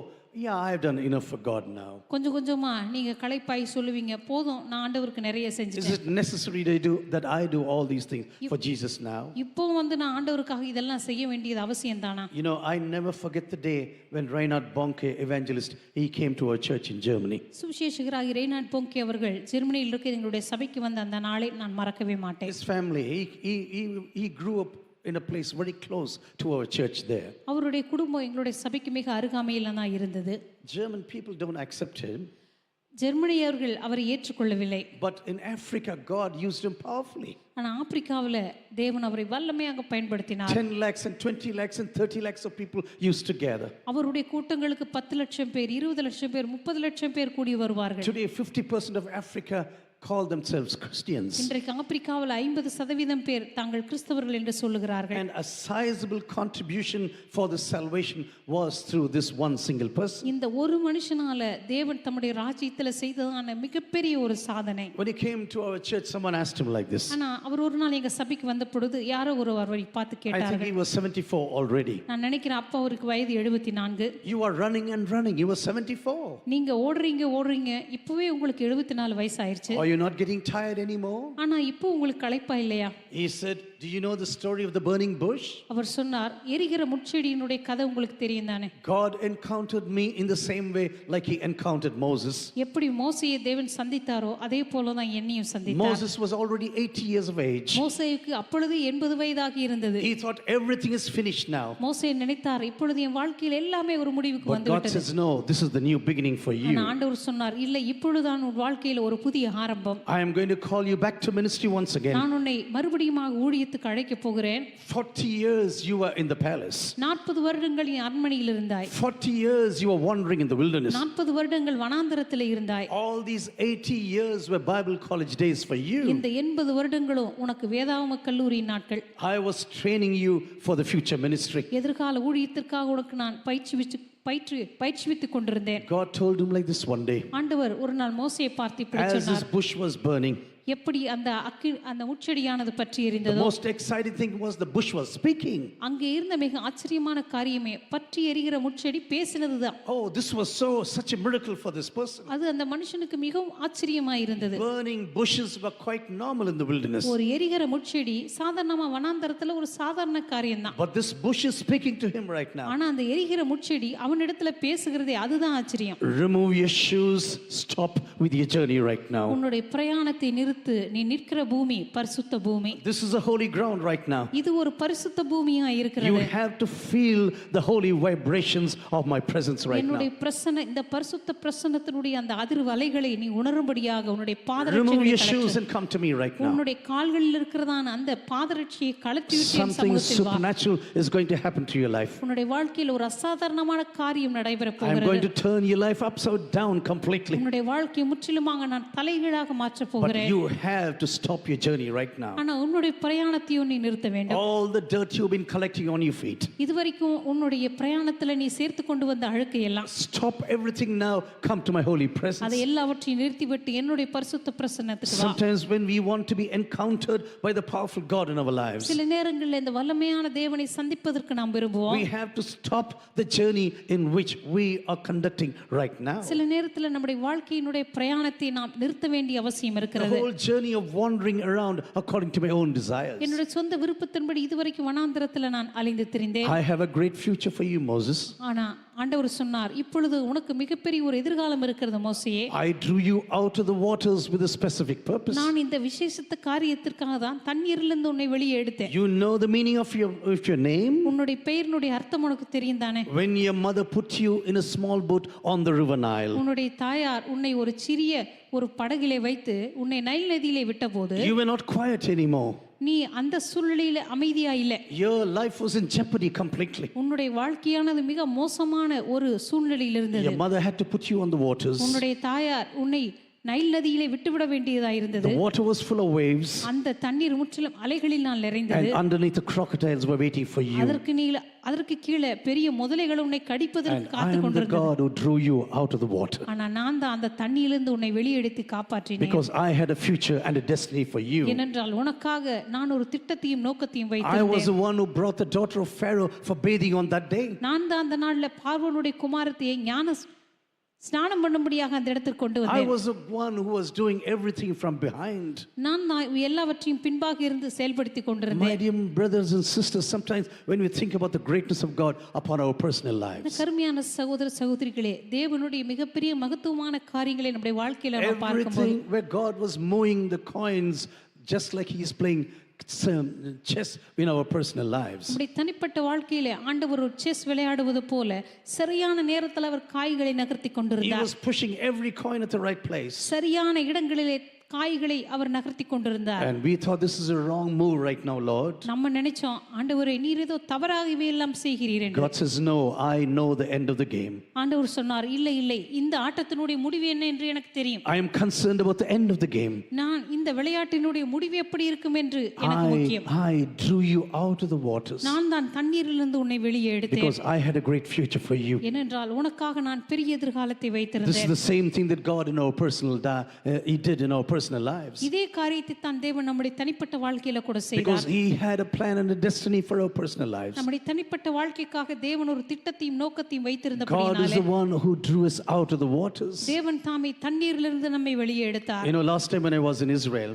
yeah, I have done enough for God now. கொஞ்சம் கொஞ்சமா நீங்க களைப்பாய் சொல்லுவீங்க, போதும் நான் ஆண்டவருக்கு நிறைய Is செஞ்சுட்டேன், it necessary that I do all these things for Jesus now? இப்போ நான் ஆண்டவருக்காக இதெல்லாம் செய்ய வேண்டியது அவசியம் தானா? You know, I never forget the day when Reinhard Bonke, evangelist, he came to our church in Germany. சுவிசேஷகராகிய ரெய்னார்ட் போங்கே அவர்கள் ஜெர்மனியில் இருக்க எங்களுடைய சபைக்கு வந்த அந்த நாளை நான் மறக்கவே மாட்டேன். His family, he grew up in a place very close to our church there. அவருடைய குடும்பம் எங்களுடைய சபைக்கு மிக அருகாமையில் தான் இருந்தது. German people don't accept him. ஜெர்மனியர்கள் அவரை ஏற்றுக்கொள்ளவில்லை. But in Africa, God used him powerfully. ஆனா ஆப்பிரிக்காவில் தேவன் அவரை வல்லமையாக பயன்படுத்தினார். 10 lakhs and 20 lakhs and 30 lakhs of people used to gather. அவருடைய கூட்டங்களுக்கு 10 லட்சம் பேர், 20 லட்சம் பேர், 30 லட்சம் பேர் கூடி வருவார்கள். Today 50% of Africa call themselves Christians. இன்றைக்கு ஆப்பிரிக்காவில் 50% பேர் தாங்கள் கிறிஸ்தவர்கள் என்று சொல்லுகிறார்கள். And a sizable contribution for the salvation was through this one single person. இந்த ஒரு மனுஷனால தேவன் தம்முடைய ராஜ்யத்தில் செய்ததான மிகப்பெரிய ஒரு சாதனை. When he came to our church, someone asked him like this. ஆனா அவர் ஒரு நாள் எங்க சபைக்கு வந்த பொழுது யாரோ அவரை பார்த்து I think கேட்டார்கள். he was 74 already. நான் நினைக்கிறேன் அப்ப அவருக்கு வயது 74. You are running and running. He was 74. நீங்க ஓடுறீங்க, இப்பவே உங்களுக்கு 74 வயசு ஆயிருச்சு. Are you not getting tired anymore? ஆனா இப்போ உங்களுக்கு களைப்பா இல்லையா? He said, do you know the story of the burning bush? அவர் சொன்னார், எரிகிற முட்செடியினுடைய கதை உங்களுக்கு தெரியும் தானே? God encountered me in the same way like he encountered Moses. எப்படி மோசேயை தேவன் சந்தித்தாரோ அதே போல தான் என்னையும் சந்தித்தார். Moses was already 80 years of age. மோசேயுக்கு அப்பொழுது 80 வயதாகி இருந்தது. He thought everything is finished now. மோசே நினைத்தார், இப்பொழுது என் வாழ்க்கையில் எல்லாமே ஒரு முடிவுக்கு But வந்து God விட்டது. says, no, this is the new beginning for you. ஆனா ஆண்டவர் சொன்னார், இல்லை இப்பொழுதுதான் உன் வாழ்க்கையில் ஒரு புதிய ஆரம்பம். I am going to call you back to ministry once again. நான் உன்னை மறுபடியும் ஊழியத்துக்கு அழைக்க போகிறேன். 40 years you were in the palace. 40 வருடங்கள் நீ அரண்மனையில் இருந்தாய். 40 years you were wandering in the wilderness. 40 வருடங்கள் வனாந்தரத்தில் இருந்தாய். All these 80 years were Bible college days for you. இந்த 80 வருடங்களும் உனக்கு வேதாகம கல்லூரி நாட்கள். I was training you for the future ministry. எதிர்கால ஊழியத்திற்காக உனக்கு நான் பயிற்சிவித்துக் கொண்டிருந்தேன். God told him like this one day. ஆண்டவர் ஒரு நாள் மோசேயை பார்த்து இப்படி As சொன்னார். his bush was burning, எப்படி அந்த முட்செடியானது பற்றி the எரிந்ததோ, most exciting thing was the bush was speaking. அங்கே இருந்த மிக ஆச்சரியமான காரியமே பற்றி எரிகிற முட்செடி பேசினதுதான். Oh, this was such a miracle for this person. அது அந்த மனுஷனுக்கு மிகவும் ஆச்சரியமா இருந்தது. Burning bushes were quite normal in the wilderness. ஒரு எரிகிற முட்செடி சாதாரணமா வனாந்தரத்துல ஒரு சாதாரண காரியம்தான். But this bush is speaking to him right now. ஆனா அந்த எரிகிற முட்செடி அவனிடத்துல பேசுகிறதே அதுதான் ஆச்சரியம். Remove your shoes, stop with your journey right now. உன்னுடைய பிரயாணத்தை நிறுத்து, நீ நிற்கிற பூமி பரிசுத்த பூமி. This is a holy ground right now. இது ஒரு பரிசுத்த பூமியா இருக்கிறது. You have to feel the holy vibrations of my presence right now. என்னுடைய பிரசன்ன, இந்த பரிசுத்த பிரசன்னத்தினுடைய அந்த அதிர்வு அலைகளை நீ உணரும்படியாக உன்னுடைய Remove பாதரட்சையை your shoes and come to me right now. உன்னுடைய கால்களில் இருக்கிறதான அந்த பாதரட்சியை கழற்றி விட்டு என் Something சமூகத்தில் வா. supernatural is going to happen to your life. உன்னுடைய வாழ்க்கையில் ஒரு அசாதாரணமான காரியம் நடைபெற I am going போகிறது. to turn your life upside down completely. உன்னுடைய வாழ்க்கையை முற்றிலுமாக நான் தலைகீழாக மாற்றப் But போகிறேன். you have to stop your journey right now. ஆனா உன்னுடைய பிரயாணத்தையும் நீ நிறுத்த வேண்டும். All the dirt you've been collecting on your feet. இதுவரைக்கும் உன்னுடைய பிரயாணத்துல நீ சேர்த்து கொண்டு வந்த அழுக்கை எல்லாம் Stop everything now. Come to my holy presence. அதை எல்லாவற்றையும் நிறுத்திவிட்டு என்னுடைய பரிசுத்த பிரசன்னத்துக்கு வா. Sometimes when we want to be encountered by the powerful God in our lives, சில நேரங்களில் இந்த வல்லமையான தேவனை சந்திப்பதற்கு நாம் விரும்புவோம். we have to stop the journey in which we are conducting right now. சில நேரத்தில் நம்முடைய வாழ்க்கையினுடைய பிரயாணத்தை நாம் நிறுத்த வேண்டிய அவசியம் The இருக்கிறது. whole journey of wandering around according to my own desires. என்னுடைய சொந்த விருப்பத்தின்படி இதுவரைக்கும் வனாந்தரத்தில் நான் அலைந்து திரிந்தேன். I have a great future for you, Moses. ஆனா ஆண்டவர் சொன்னார், இப்பொழுது உனக்கு மிகப்பெரிய ஒரு எதிர்காலம் இருக்கிறது மோசேயே. I drew you out of the waters with a specific purpose. நான் இந்த விசேஷித்த காரியத்திற்காக தான் தண்ணீரிலிருந்து உன்னை வெளியே எடுத்தேன். You know the meaning of your name? உன்னுடைய பெயரினுடைய அர்த்தம் உனக்கு தெரியும் தானே? When your mother put you in a small boat on the river Nile, உன்னுடைய தாயார் உன்னை ஒரு சிறிய ஒரு படகிலே வைத்து உன்னை நைல் நதியிலே விட்டபோது you were not quiet anymore. நீ அந்த சூழ்நிலையில அமைதியா இல்ல. Your life was in jeopardy completely. உன்னுடைய வாழ்க்கையானது மிக மோசமான ஒரு சூழ்நிலையில் இருந்தது. Your mother had to put you on the waters. உன்னுடைய தாயார் உன்னை நைல் நதியிலே விட்டுவிட வேண்டியதா இருந்தது. The water was full of waves. அந்த தண்ணீர் முற்றிலும் அலைகளில் நான் நிறைந்தது. And underneath the crocodiles were waiting for you. அதற்கு கீழே பெரிய முதலைகள் உன்னை கடிப்பதற்கு And I காத்து am the கொண்டிருந்தது. God who drew you out of the water. ஆனா நான் தான் அந்த தண்ணியிலிருந்து உன்னை வெளியெடுத்து காப்பாற்றினேன். Because I had a future and a destiny for you. ஏனென்றால் உனக்காக நான் ஒரு திட்டத்தையும் நோக்கத்தையும் I was வைத்திருந்தேன். the one who brought the daughter of Pharaoh for bathing on that day. நான் தான் அந்த நாள்ல பார்வோனுடைய குமாரத்தியை ஞான ஸ்நானம் பண்ணும்படியாக அந்த இடத்துக்கு கொண்டு I வந்தேன். was the one who was doing everything from behind. நான் எல்லாவற்றையும் பின்பாக இருந்து செயல்படுத்தி My கொண்டிருந்தேன். dear brothers and sisters, sometimes when we think about the greatness of God upon our personal lives, கருமையான சகோதர சகோதரிகளே, தேவனுடைய மிகப்பெரிய மகத்துவமான காரியங்களை நம்முடைய வாழ்க்கையில நம்ம பார்க்கும்போது everything where God was mowing the coins just like He is playing chess in our personal lives. நம்முடைய தனிப்பட்ட வாழ்க்கையிலே ஆண்டவர் ஒரு செஸ் விளையாடுவது போல சரியான நேரத்தில் அவர் காய்களை நகர்த்தி He கொண்டிருந்தார். was pushing every coin at the right place. சரியான இடங்களிலே காய்களை அவர் நகர்த்தி கொண்டிருந்தார். And we thought this is a wrong move right now, Lord. நம்ம நினைச்சோம், ஆண்டவரே நீர் ஏதோ தவறாகவே எல்லாம் செய்கிறீர் என்று. God says, no, I know the end of the game. ஆண்டவர் சொன்னார், இல்லை இல்லை, இந்த ஆட்டத்தினுடைய முடிவு என்ன என்று எனக்கு தெரியும். I am concerned about the end of the game. நான் இந்த விளையாட்டினுடைய முடிவு எப்படி இருக்கும் என்று எனக்கு முக்கியம். I drew you out of the waters நான் தான் தண்ணீரிலிருந்து உன்னை வெளியே எடுத்தேன். because I had a great future for you. ஏனென்றால் உனக்காக நான் பெரிய எதிர்காலத்தை This is வைத்திருந்தேன். the same thing that God in our He did in our personal lives. இதே காரியத்தை தான் தேவன் நம்முடைய தனிப்பட்ட வாழ்க்கையில கூட Because செய்தார். He had a plan and a destiny for our personal lives. நம்முடைய தனிப்பட்ட வாழ்க்கைக்காக தேவன் ஒரு திட்டத்தையும் நோக்கத்தையும் God is வைத்திருந்தபடியாலே the one who drew us out of the waters. தேவன் தாமே தண்ணீரிலிருந்து நம்மை வெளியே எடுத்தார். You know, last time when I was in Israel,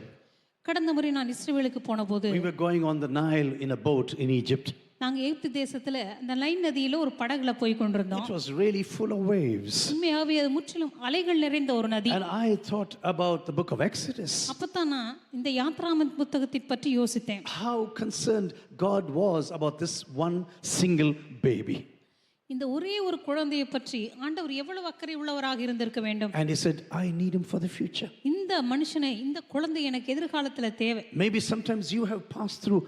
கடந்த முறை நான் இஸ்ரவேலுக்கு போன போது we were going on the Nile in a boat in Egypt. நாங்க எகிப்து தேசத்துல அந்த நைல் நதியில ஒரு படகுல போய் கொண்டிருந்தோம். It was really full of waves. உண்மையாகவே அது முற்றிலும் அலைகள் நிறைந்த ஒரு நதி. And I thought about the book of Exodus. அப்பதான் நான் இந்த யாத்ராமத் புத்தகத்தை பற்றி யோசித்தேன். How concerned God was about this one single baby. இந்த ஒரே ஒரு குழந்தையை பற்றி ஆண்டவர் எவ்வளவு அக்கறை உள்ளவராக இருந்திருக்க வேண்டும். And He said, I need him for the future. இந்த மனுஷனை, இந்த குழந்தை எனக்கு எதிர்காலத்துல தேவை. Maybe sometimes you have passed through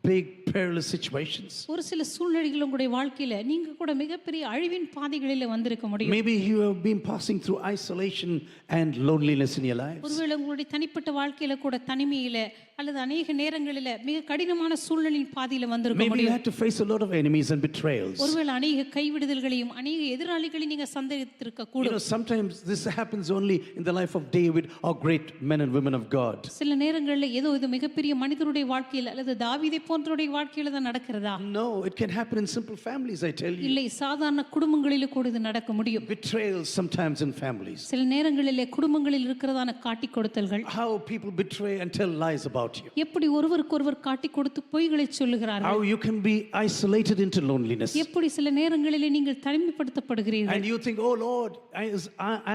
big perilous situations. ஒரு சில சூழ்நிலைகள் உங்களுடைய வாழ்க்கையில நீங்க கூட மிகப்பெரிய அழிவின் பாதைகளில வந்திருக்க முடியும். Maybe you have been passing through isolation and loneliness in your lives. ஒருவேளை உங்களுடைய தனிப்பட்ட வாழ்க்கையில கூட தனிமையில அல்லது அநேக நேரங்களில மிக கடினமான சூழ்நிலையின் பாதையில வந்திருக்க Maybe you முடியும். had to face a lot of enemies and betrayals. ஒருவேளை அநேக கைவிடுதல்களையும் அநேக எதிராளிகளையும் நீங்க சந்தித்திருக்க You கூடும். know, sometimes this happens only in the life of David or great men and women of God. சில நேரங்களில் ஏதோ இது மிகப்பெரிய மனிதனுடைய வாழ்க்கையில் அல்லது தாவீதை போன்றவருடைய வாழ்க்கையில தான் நடக்கிறதா? No, it can happen in simple families, I tell you. இல்லை, சாதாரண குடும்பங்களில் கூட இது நடக்க முடியும். Betrayals sometimes in families. சில நேரங்களிலே குடும்பங்களில் இருக்கிறதான காட்டி கொடுத்தல்கள், How people betray and tell lies about you. எப்படி ஒருவருக்கொருவர் காட்டி கொடுத்து பொய்களை சொல்லுகிறார்கள், How you can be isolated into loneliness. எப்படி சில நேரங்களிலே நீங்கள் தனிமைப்படுத்தப்படுகிறீர்கள். And you think, oh Lord,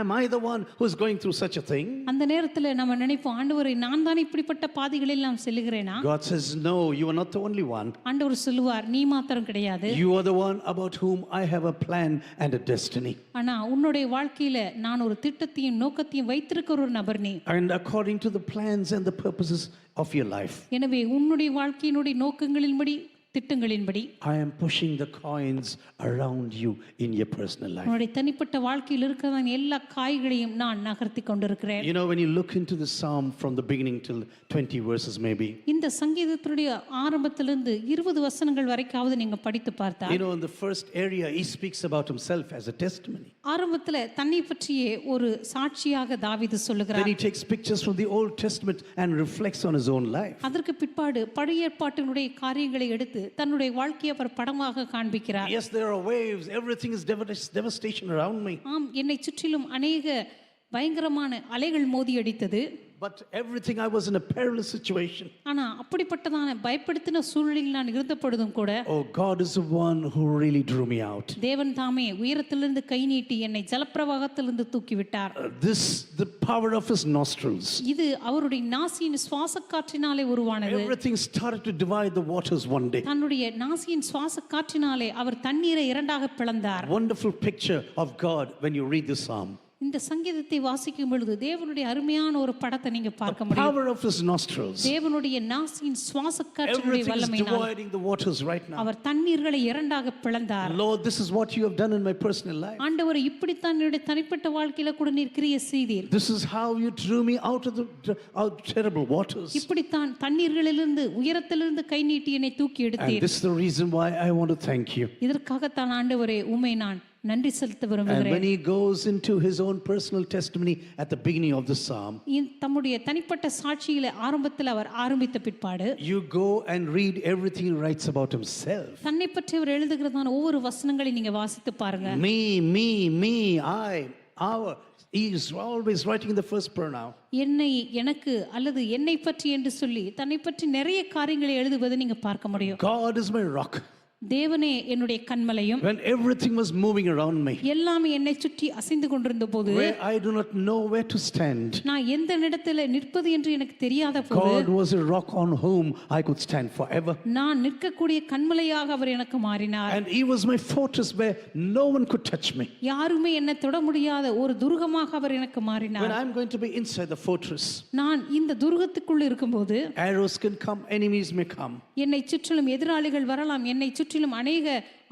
am I the one who is going through such a thing? அந்த நேரத்தில் நம்ம நினைப்போம், ஆண்டவரே நான் தான் இப்படிப்பட்ட பாதைகளில் நான் செல்லுகிறேனா? God says, no, you are not the only one. ஆண்டவர் சொல்லுவார், நீ மாத்திரம் கிடையாது, You are the one about whom I have a plan and a destiny. ஆனா உன்னுடைய வாழ்க்கையில நான் ஒரு திட்டத்தையும் நோக்கத்தையும் வைத்திருக்கிற ஒரு நபர் நீ. And according to the plans and the purposes of your life. எனவே உன்னுடைய வாழ்க்கையினுடைய நோக்கங்களின்படி திட்டங்களின்படி I am pushing the coins around you in your personal life. உன்னுடைய தனிப்பட்ட வாழ்க்கையில் இருக்கிறதான எல்லா காய்களையும் நான் நகர்த்தி கொண்டிருக்கிறேன். You know, when you look into the psalm from the beginning till 20 verses maybe, இந்த சங்கீதத்தினுடைய ஆரம்பத்திலிருந்து 20 வசனங்கள் வரைக்காவது நீங்க படித்து பார்த்தா you know, in the first area he speaks about himself as a testimony. ஆரம்பத்துல தன்னை பற்றியே ஒரு சாட்சியாக தாவீது Then சொல்லுகிறார். he takes pictures from the Old Testament and reflects on his own life. அதற்கு பிற்பாடு பழைய ஏற்பாட்டினுடைய காரியங்களை எடுத்து தன்னுடைய வாழ்க்கையை அவர் படமாக காண்பிக்கிறார். Yes, there are waves, everything is devastation around me, ஆம், என்னை சுற்றிலும் அநேக பயங்கரமான அலைகள் மோதி அடித்தது. but everything I was in a perilous situation. ஆனா அப்படிப்பட்டதான பயப்படுத்தின சூழ்நிலையில் நான் இருந்த பொழுதும் கூட Oh, God is the one who really drew me out. தேவன் தாமே உயரத்திலிருந்து கை நீட்டி என்னை ஜலப்பிரவாகத்திலிருந்து தூக்கிவிட்டார். The power of his nostrils. இது அவருடைய நாசியின் சுவாச காற்றினாலே உருவானது. Everything started to divide the waters one day. தன்னுடைய நாசியின் சுவாச காற்றினாலே அவர் தண்ணீரை இரண்டாக பிளந்தார். Wonderful picture of God when you read this psalm. இந்த சங்கீதத்தை வாசிக்கும் பொழுது தேவனுடைய அருமையான ஒரு படத்தை நீங்க பார்க்க முடியும். Power of his nostrils. தேவனுடைய நாசியின் சுவாச காற்றினுடைய Everything is வல்லமையினால் dividing the waters right now. அவர் தண்ணீர்களை இரண்டாக பிளந்தார். Lord, this is what you have done in my personal life. ஆண்டவர் இப்படித்தான் என்னுடைய தனிப்பட்ட வாழ்க்கையில கூட நீர் கிரியை செய்தீர். This is how you drew me out of the terrible waters. இப்படித்தான் தண்ணீர்களிலிருந்து உயரத்திலிருந்து கை நீட்டி என்னை தூக்கி And எடுத்தீர். this is the reason why I want to thank you. இதற்காகத்தான் ஆண்டவரே உம்மை நான் நன்றி செலுத்த And விரும்புகிறேன். when he goes into his own personal testimony at the beginning of the psalm, தம்முடைய தனிப்பட்ட சாட்சியில ஆரம்பத்தில் அவர் ஆரம்பித்த பிற்பாடு you go and read everything he writes about himself. தன்னை பற்றி அவர் எழுதுகிறதான ஒவ்வொரு வசனங்களை நீங்க வாசித்து பாருங்க. Me, I, our. He is always writing in the first pronoun. என்னை, எனக்கு அல்லது என்னை பற்றி என்று சொல்லி தன்னை பற்றி நிறைய காரியங்களை எழுதுவதை நீங்க பார்க்க முடியும். God is my rock. தேவனே என்னுடைய கன்மலையும், When everything was moving around me, எல்லாமே என்னை சுற்றி அசைந்து கொண்டிருந்த போது where I do not know where to stand, நான் எந்த இடத்துல நிற்பது என்று எனக்கு தெரியாத போது God was a rock on whom I could stand forever. நான் நிற்கக்கூடிய கன்மலையாக அவர் எனக்கு மாறினார். And he was my fortress where no one could touch me. யாருமே என்னை தொட முடியாத ஒரு துருகமாக அவர் எனக்கு When மாறினார். I'm going to be inside the fortress, நான் இந்த துருகத்துக்குள் இருக்கும்போது arrows can come, enemies may come. என்னை சுற்றிலும் எதிராளிகள் வரலாம், என்னை சுற்றிலும் அநேக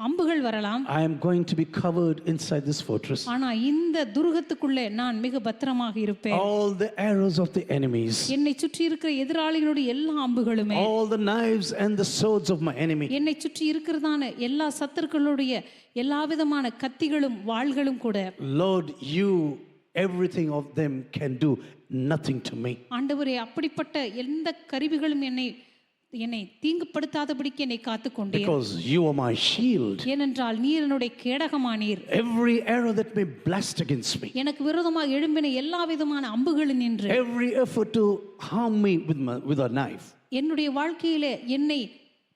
அம்புகள் வரலாம். I am going to be covered inside this fortress. ஆனா இந்த துருகத்துக்குள்ளே நான் மிக பத்திரமாக இருப்பேன். All the arrows of the enemies, என்னை சுற்றி இருக்கிற எதிராளிகளுடைய எல்லா அம்புகளுமே, all the knives and the swords of my enemy, என்னை சுற்றி இருக்கிறதான எல்லா சத்துருக்களுடைய எல்லா விதமான கத்திகளும் வாள்களும் கூட, Lord, you, everything of them can do nothing to me. ஆண்டவரே அப்படிப்பட்ட எந்த கருவிகளும் என்னை தீங்குபடுத்தாதபடிக்கு என்னை காத்துக்கொண்டீர். Because you are my shield. ஏனென்றால் நீர் என்னுடைய கேடகமானீர். Every arrow that may blast against me, எனக்கு விரோதமாக எழும்பின எல்லா விதமான அம்புகளில் நின்று every effort to harm me with a knife, என்னுடைய வாழ்க்கையிலே என்னை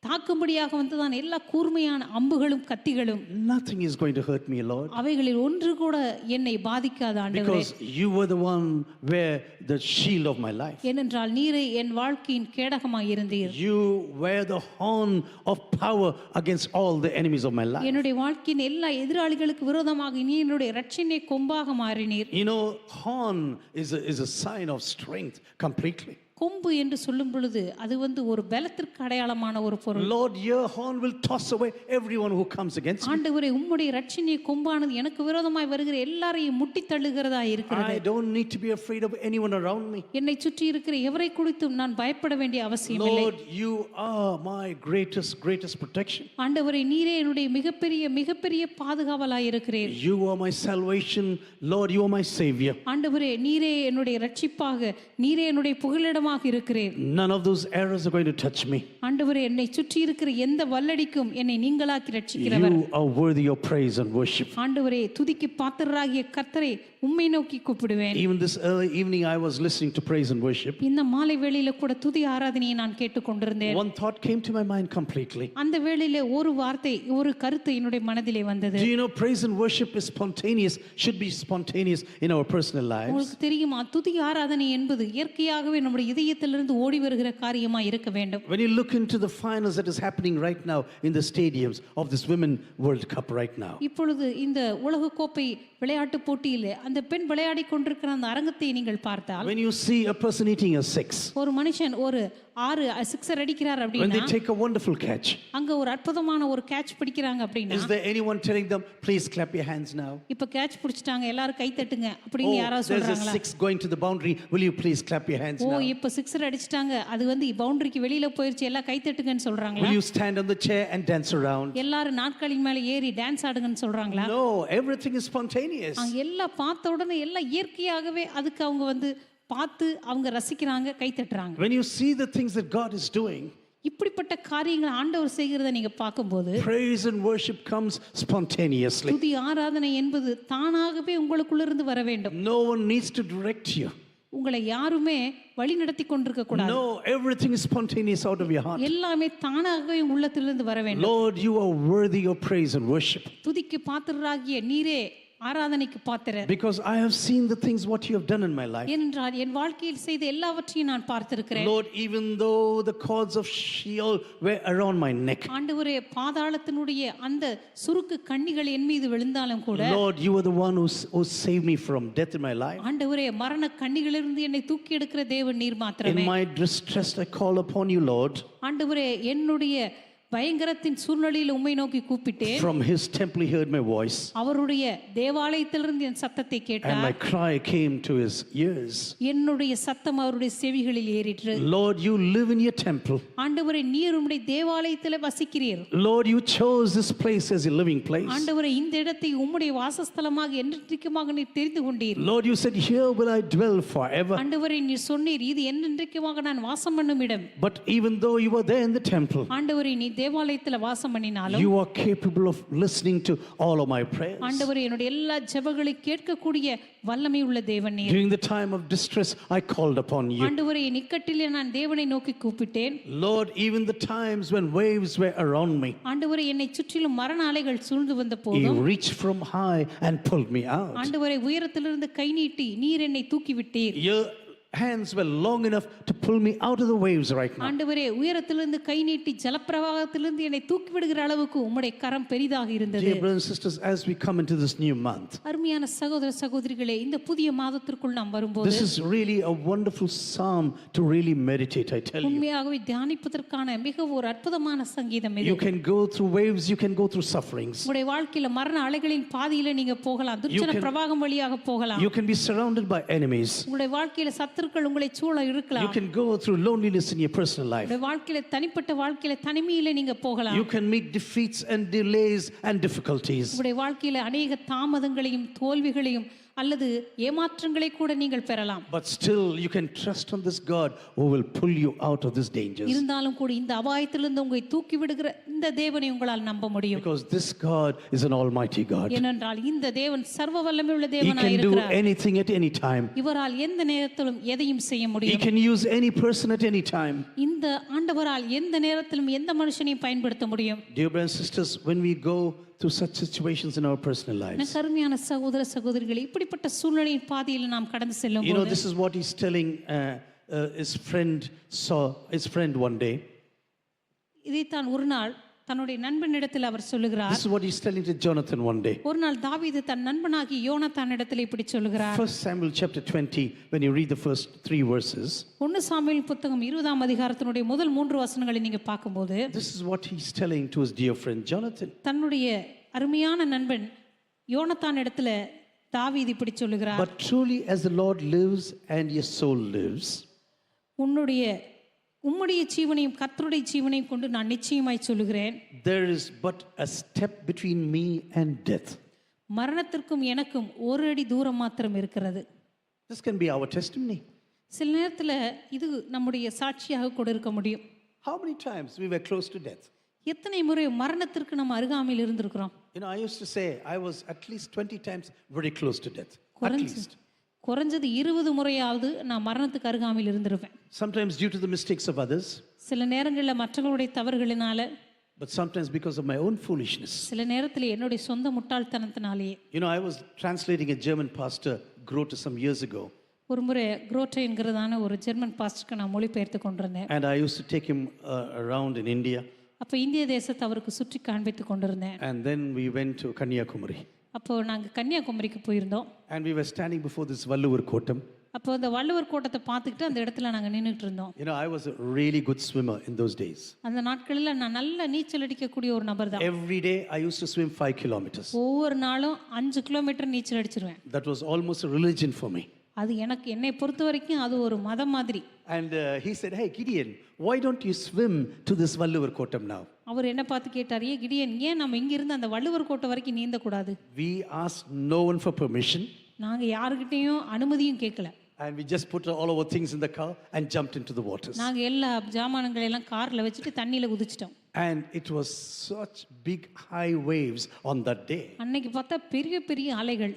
தாக்கும்படியாக வந்ததான எல்லா கூர்மையான அம்புகளும் கத்திகளும், nothing is going to hurt me, Lord. அவைகளில் ஒன்று கூட என்னை பாதிக்காத ஆண்டவரே. Because you were the one where the shield of my life. ஏனென்றால் நீரே என் வாழ்க்கையின் கேடகமாய் இருந்தீர். You were the horn of power against all the enemies of my life. என்னுடைய வாழ்க்கையின் எல்லா எதிராளிகளுக்கு விரோதமாக நீ என்னுடைய இரட்சணிய கொம்பாக மாறினீர். You know, horn is a sign of strength completely. கொம்பு என்று சொல்லும் பொழுது அது ஒரு பலத்திற்கு அடையாளமான ஒரு பொருள். Lord, your horn will toss away everyone who comes against me. ஆண்டவரே உம்முடைய இரட்சணிய கொம்பானது எனக்கு விரோதமாய் வருகிற எல்லாரையும் முட்டி தள்ளுகிறதா இருக்கிறது. I don't need to be afraid of anyone around me. என்னை சுற்றி இருக்கிற எவரை குறித்தும் நான் பயப்பட வேண்டிய அவசியம் இல்லை. Lord, you are my greatest protection. ஆண்டவரே நீரே என்னுடைய மிகப்பெரிய பாதுகாவலாய் இருக்கிறீர். You are my salvation. Lord, you are my savior. ஆண்டவரே நீரே என்னுடைய இரட்சிப்பாக, நீரே என்னுடைய புகலிடமாக இருக்கிறீர். None of those arrows are going to touch me. ஆண்டவரே என்னை சுற்றி இருக்கிற எந்த வல்லடிக்கும் என்னை நீங்களாக்கி ரட்சிக்கிறவர். You are worthy of praise and worship. ஆண்டவரே துதிக்கு பாத்திரராகிய கர்த்தரை உம்மை நோக்கி கூப்பிடுவேன். Even this early evening I was listening to praise and worship. இந்த மாலை வேளையில கூட துதி ஆராதனையை நான் கேட்டுக்கொண்டிருந்தேன். One thought came to my mind completely. அந்த வேளையில ஒரு வார்த்தை, ஒரு கருத்து என்னுடைய மனதிலே வந்தது. Do you know praise and worship is spontaneous, should be spontaneous in our personal lives? உங்களுக்கு தெரியுமா, துதி ஆராதனை என்பது இயற்கையாகவே நம்முடைய இதயத்திலிருந்து ஓடி வருகிற காரியமா இருக்க வேண்டும். When you look into the finals that is happening right now in the stadiums of this Women World Cup right now, இப்பொழுது இந்த உலக கோப்பை விளையாட்டு போட்டியிலே அந்த பெண் விளையாடி கொண்டிருக்கிற அந்த அரங்கத்தை நீங்கள் பார்த்தால், when you see a person eating a six, ஒரு மனுஷன் ஒரு 6 சிக்ஸர் அடிக்கிறார் when அப்படின்னா, they take a wonderful catch, அங்க ஒரு அற்புதமான ஒரு கேட்ச் பிடிக்கிறாங்க அப்படின்னா, is there anyone telling them, please clap your hands now? இப்ப கேட்ச் பிடிச்சிட்டாங்க எல்லாரும் கை தட்டுங்க அப்படின்னு யாராவது There's a சொல்றாங்களா? six going to the boundary, will you please clap your hands now? இப்ப சிக்ஸர் அடிச்சிட்டாங்க, அது வந்து பவுண்டரிக்கு வெளியில போயிருச்சு, எல்லாம் கை தட்டுங்கன்னு சொல்றாங்களா? Will you stand on the chair and dance around? எல்லாரும் நாட்களின் மேல ஏறி டான்ஸ் ஆடுங்கன்னு சொல்றாங்களா? No, everything is spontaneous. அவங்க எல்லாம் பார்த்த உடனே எல்லாம் இயற்கையாகவே அதுக்கு அவங்க வந்து பார்த்து அவங்க ரசிக்கிறாங்க, கை தட்டுறாங்க. When you see the things that God is doing, இப்படிப்பட்ட காரியங்களை ஆண்டவர் செய்கிறத நீங்க பார்க்கும்போது, praise and worship comes spontaneously. துதி ஆராதனை என்பது தானாகவே உங்களுக்குள்ள இருந்து வர வேண்டும். No one needs to direct you. உங்களை யாருமே வழி நடத்தி கொண்டிருக்க கூடாது. No, everything is spontaneous out of your heart. எல்லாமே தானாகவே உள்ளத்திலிருந்து வர வேண்டும். Lord, you are worthy of praise and worship. துதிக்கு பாத்திரராகிய நீரே ஆராதனைக்கு பாத்திரர். Because I have seen the things what you have done in my life. என்றால் என் வாழ்க்கையில் செய்த எல்லாவற்றையும் நான் பார்த்திருக்கிறேன். Lord, even though the cords of Sheol were around my neck, ஆண்டவரே, பாதாளத்தினுடைய அந்த சுருக்கு கண்ணிகள் என் மீது விழுந்தாலும் கூட, Lord, you are the one who saved me from death in my life. ஆண்டவரே, மரண கண்ணிகளிலிருந்து என்னை தூக்கி எடுக்கிற தேவன் நீர் In மாத்திரமே. my distress I call upon you, Lord. ஆண்டவரே, என்னுடைய பயங்கரத்தின் சூழ்நிலையில் உம்மை நோக்கி கூப்பிட்டேன். From his temple he heard my voice, அவருடைய தேவாலயத்திலிருந்து என் சத்தத்தை and கேட்டார். my cry came to his ears. என்னுடைய சத்தம் அவருடைய செவிகளில் ஏறிற்று. Lord, you live in your temple. ஆண்டவரே, நீர் உம்முடைய தேவாலயத்தில் வசிக்கிறீர். Lord, you chose this place as your living place. ஆண்டவரே, இந்த இடத்தை உம்முடைய வாசஸ்தலமாக என்றென்றைக்குமாக நீர் தெரிந்து கொண்டீர். Lord, you said, here will I dwell forever. ஆண்டவரே, நீர் சொன்னீர், இது என்றென்றைக்குமாக நான் வாசம் பண்ணும் இடம். But even though you were there in the temple, ஆண்டவரே, நீ தேவாலயத்தில் வாசம் பண்ணினாலும் you are capable of listening to all of my prayers. ஆண்டவரே, என்னுடைய எல்லா ஜெபங்களை கேட்கக்கூடிய வல்லமை உள்ள தேவன் நீர். During the time of distress, I called upon you. ஆண்டவரே, நிக்கட்டிலே நான் தேவனை நோக்கி கூப்பிட்டேன். Lord, even the times when waves were around me, ஆண்டவரே, என்னை சுற்றிலும் மரண அலைகள் சூழ்ந்து வந்த you போதும், reached from high and pulled me out. ஆண்டவரே, உயரத்திலிருந்து கை நீட்டி நீர் என்னை தூக்கி விட்டீர். Your hands were long enough to pull me out of the waves right now. ஆண்டவரே, உயரத்திலிருந்து கை நீட்டி ஜலப்பிரவாகத்திலிருந்து என்னை தூக்கி விடுகிற அளவுக்கு உம்முடைய கரம் பெரிதாக இருந்தது. Dear brothers and sisters, as we come into this new month, அருமையான சகோதர சகோதரிகளே, இந்த புதிய மாதத்திற்குள் நாம் வரும்போது this is really a wonderful psalm to really meditate, I tell you. உண்மையாகவே தியானிப்பதற்கான மிக ஒரு அற்புதமான சங்கீதம் இது. You can go through waves, you can go through sufferings. உங்களுடைய வாழ்க்கையில மரண அலைகளின் பாதியில நீங்க போகலாம், துர்ச்சன பிரவாகம் வழியாக போகலாம். You can be surrounded by enemies. உங்களுடைய வாழ்க்கையில சத்துருக்கள் உங்களை சூழ You இருக்கலாம். can go through loneliness in your personal life. உங்களுடைய வாழ்க்கையில தனிப்பட்ட வாழ்க்கையில தனிமையில நீங்க போகலாம். You can meet defeats and delays and difficulties. உங்களுடைய வாழ்க்கையில அநேக தாமதங்களையும் தோல்விகளையும் அல்லது ஏமாற்றங்களை கூட நீங்கள் பெறலாம். But still you can trust on this God who will pull you out of this dangers. இருந்தாலும் கூட இந்த அபாயத்திலிருந்து உங்களை தூக்கி விடுகிற இந்த தேவனை உங்களால் நம்ப முடியும். Because this God is an almighty God. ஏனென்றால் இந்த தேவன் சர்வ வல்லமை உள்ள He தேவனாய் can do இருக்கிறார். anything at any time. இவரால் எந்த நேரத்திலும் எதையும் செய்ய He முடியும். can use any person at any time. இந்த ஆண்டவரால் எந்த நேரத்திலும் எந்த மனுஷனையும் பயன்படுத்த முடியும். Dear brothers and sisters, when we go through such situations in our personal lives, எனக்கு அருமையான சகோதர சகோதரிகளே, இப்படிப்பட்ட சூழ்நிலையின் பாதையில் நாம் கடந்து செல்லும் you know, போது this is what he's telling his friend one day. இதைத்தான் ஒரு நாள் தன்னுடைய நண்பனிடத்தில் அவர் சொல்லுகிறார். This is what he's telling to Jonathan one day. ஒரு நாள் தாவீது தன் நண்பனாகிய யோனத்தானிடத்தில் இப்படி சொல்லுகிறார். 1 Samuel chapter 20, when you read the first 3 verses, 1 Samuel புத்தகம் 20ஆம் அதிகாரத்தினுடைய முதல் 3 வசனங்களை நீங்க பார்க்கும்போது, this is what he's telling to his dear friend Jonathan. தன்னுடைய அருமையான நண்பன் யோனத்தானிடத்துல தாவீது இப்படி சொல்லுகிறார். But truly as the Lord lives and your soul lives, உம்முடைய ஜீவனையும் கர்த்தருடைய ஜீவனையும் கொண்டு நான் நிச்சயமாய் சொல்லுகிறேன், there is but a step between me and death. மரணத்திற்கும் எனக்கும் ஒரு அடி தூரம் மாத்திரம் இருக்கிறது. This can be our testimony. சில நேரத்துல இது நம்முடைய சாட்சியாக கூட இருக்க முடியும். How many times we were close to death? எத்தனை முறை மரணத்திற்கு நம்ம அருகாமையில் இருந்திருக்கிறோம். You know, I used to say I was at least 20 times very close to death. At least. குறைஞ்சது 20 முறையாவது நான் மரணத்துக்கு அருகாமையில் இருந்திருப்பேன். Sometimes due to the mistakes of others, சில நேரங்களில் மற்றவர்களுடைய தவறுகளினால, but sometimes because of my own foolishness. சில நேரத்தில் என்னுடைய சொந்த முட்டாள்தனத்தினாலேயே. You know, I was translating a German pastor, Grote, some years ago. ஒரு முறை குரோட்டே என்கிறதான ஒரு ஜெர்மன் பாஸ்டருக்கு நான் மொழிபெயர்த்து கொண்டிருந்தேன். And I used to take him around in India. அப்போ இந்திய தேசத்தை அவருக்கு சுற்றி காண்பித்து கொண்டிருந்தேன். And then we went to Kanyakumari. அப்போ நாங்கள் கன்னியாகுமரிக்கு போயிருந்தோம். and we were standing before this Vallur Kotam. அப்போ இந்த வள்ளுவர் கோட்டத்தை பார்த்துக்கிட்டு அந்த இடத்துல நாங்கள் நின்றுட்டு இருந்தோம். You know, I was a really good swimmer in those days. அந்த நாட்களில் நான் நல்ல நீச்சல் அடிக்கக்கூடிய ஒரு நபர் தான். Every day I used to swim 5 kilometers. ஒவ்வொரு நாளும் 5 கிலோமீட்டர் நீச்சல் அடிச்சிருவேன். That was almost a religion for me. அது என்னை பொறுத்த வரைக்கும் அது ஒரு மதம் மாதிரி. And he said, hey Gideon, why don't you swim to this Vallur Kotam now? அவர் என்ன பார்த்து கேட்டார், கிடியன் ஏன் நம்ம இங்கிருந்து அந்த வள்ளுவர் கோட்டை வரைக்கும் நீந்தக்கூடாது? We asked no one for permission. நாங்கள் யாருக்கிட்டையும் அனுமதியும் கேட்கல. And we just put all our things in the car and jumped into the waters. நாங்கள் எல்லா ஜாமானங்களை எல்லாம் காரில் வச்சுட்டு தண்ணியில் குதிச்சிட்டோம். And it was such big high waves on that day. அன்னைக்கு பார்த்தா பெரிய பெரிய அலைகள்.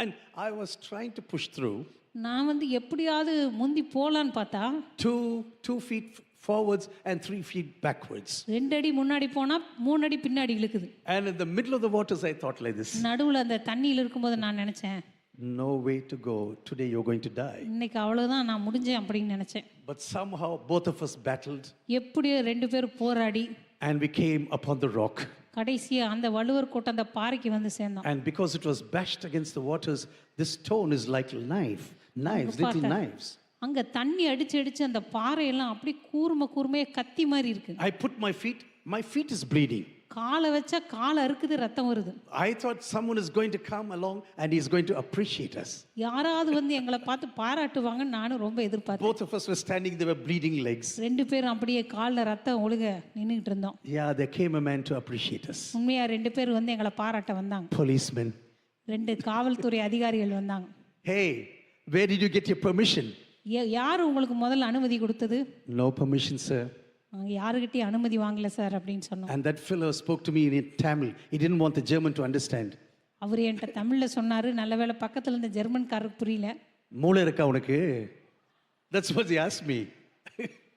And I was trying to push through. நான் எப்படியாவது முந்தி போலான்னு பார்த்தா 2 feet forwards and 3 feet backwards. 2 அடி முன்னாடி போனா 3 அடி பின்னாடி இழுக்குது. And in the middle of the waters I thought like this. நடுவுல அந்த தண்ணியில் இருக்கும்போது நான் நினைச்சேன், no way to go, today you're going to die. இன்னைக்கு அவ்வளவுதான், நான் முடிஞ்சேன் அப்படின்னு நினைச்சேன். But somehow both of us battled. எப்படியோ 2 பேரும் போராடி and we came upon the rock. கடைசியா அந்த வள்ளுவர் கோட்டை அந்த பாறைக்கு வந்து சேர்ந்தோம். And because it was bashed against the waters, this stone is like knives, little knives. அங்க தண்ணி அடிச்சு அடிச்சு அந்த பாறையெல்லாம் அப்படியே கூர்மையா கத்தி மாதிரி இருக்கு. I put my feet is bleeding. காலை வச்சா கால் அறுக்குது, ரத்தம் வருது. I thought someone is going to come along and he's going to appreciate us. யாராவது எங்களை பார்த்து பாராட்டுவாங்கன்னு நானும் ரொம்ப எதிர்பார்த்தேன். Both of us were standing, there were bleeding legs. 2 பேரும் அப்படியே கால்ல ரத்தம் ஒழுக நின்னுட்டு இருந்தோம். Yeah, there came a man to appreciate us. உண்மையா 2 பேர் எங்களை பாராட்ட வந்தாங்க. Policemen. 2 காவல்துறை அதிகாரிகள் வந்தாங்க. Hey, where did you get your permission? யார் உங்களுக்கு முதல்ல அனுமதி கொடுத்தது? No permission, sir. நாங்க யாருகிட்டயும் அனுமதி வாங்கல சார் அப்படின்னு சொன்னோம். And that fellow spoke to me in Tamil. He didn't want the German to understand. அவர் என்கிட்ட தமிழ்ல சொன்னாரு. நல்லவேளை பக்கத்துல இருந்த ஜெர்மன்காரருக்கு புரியல. மூளை இருக்கா உனக்கு? That's what he asked me.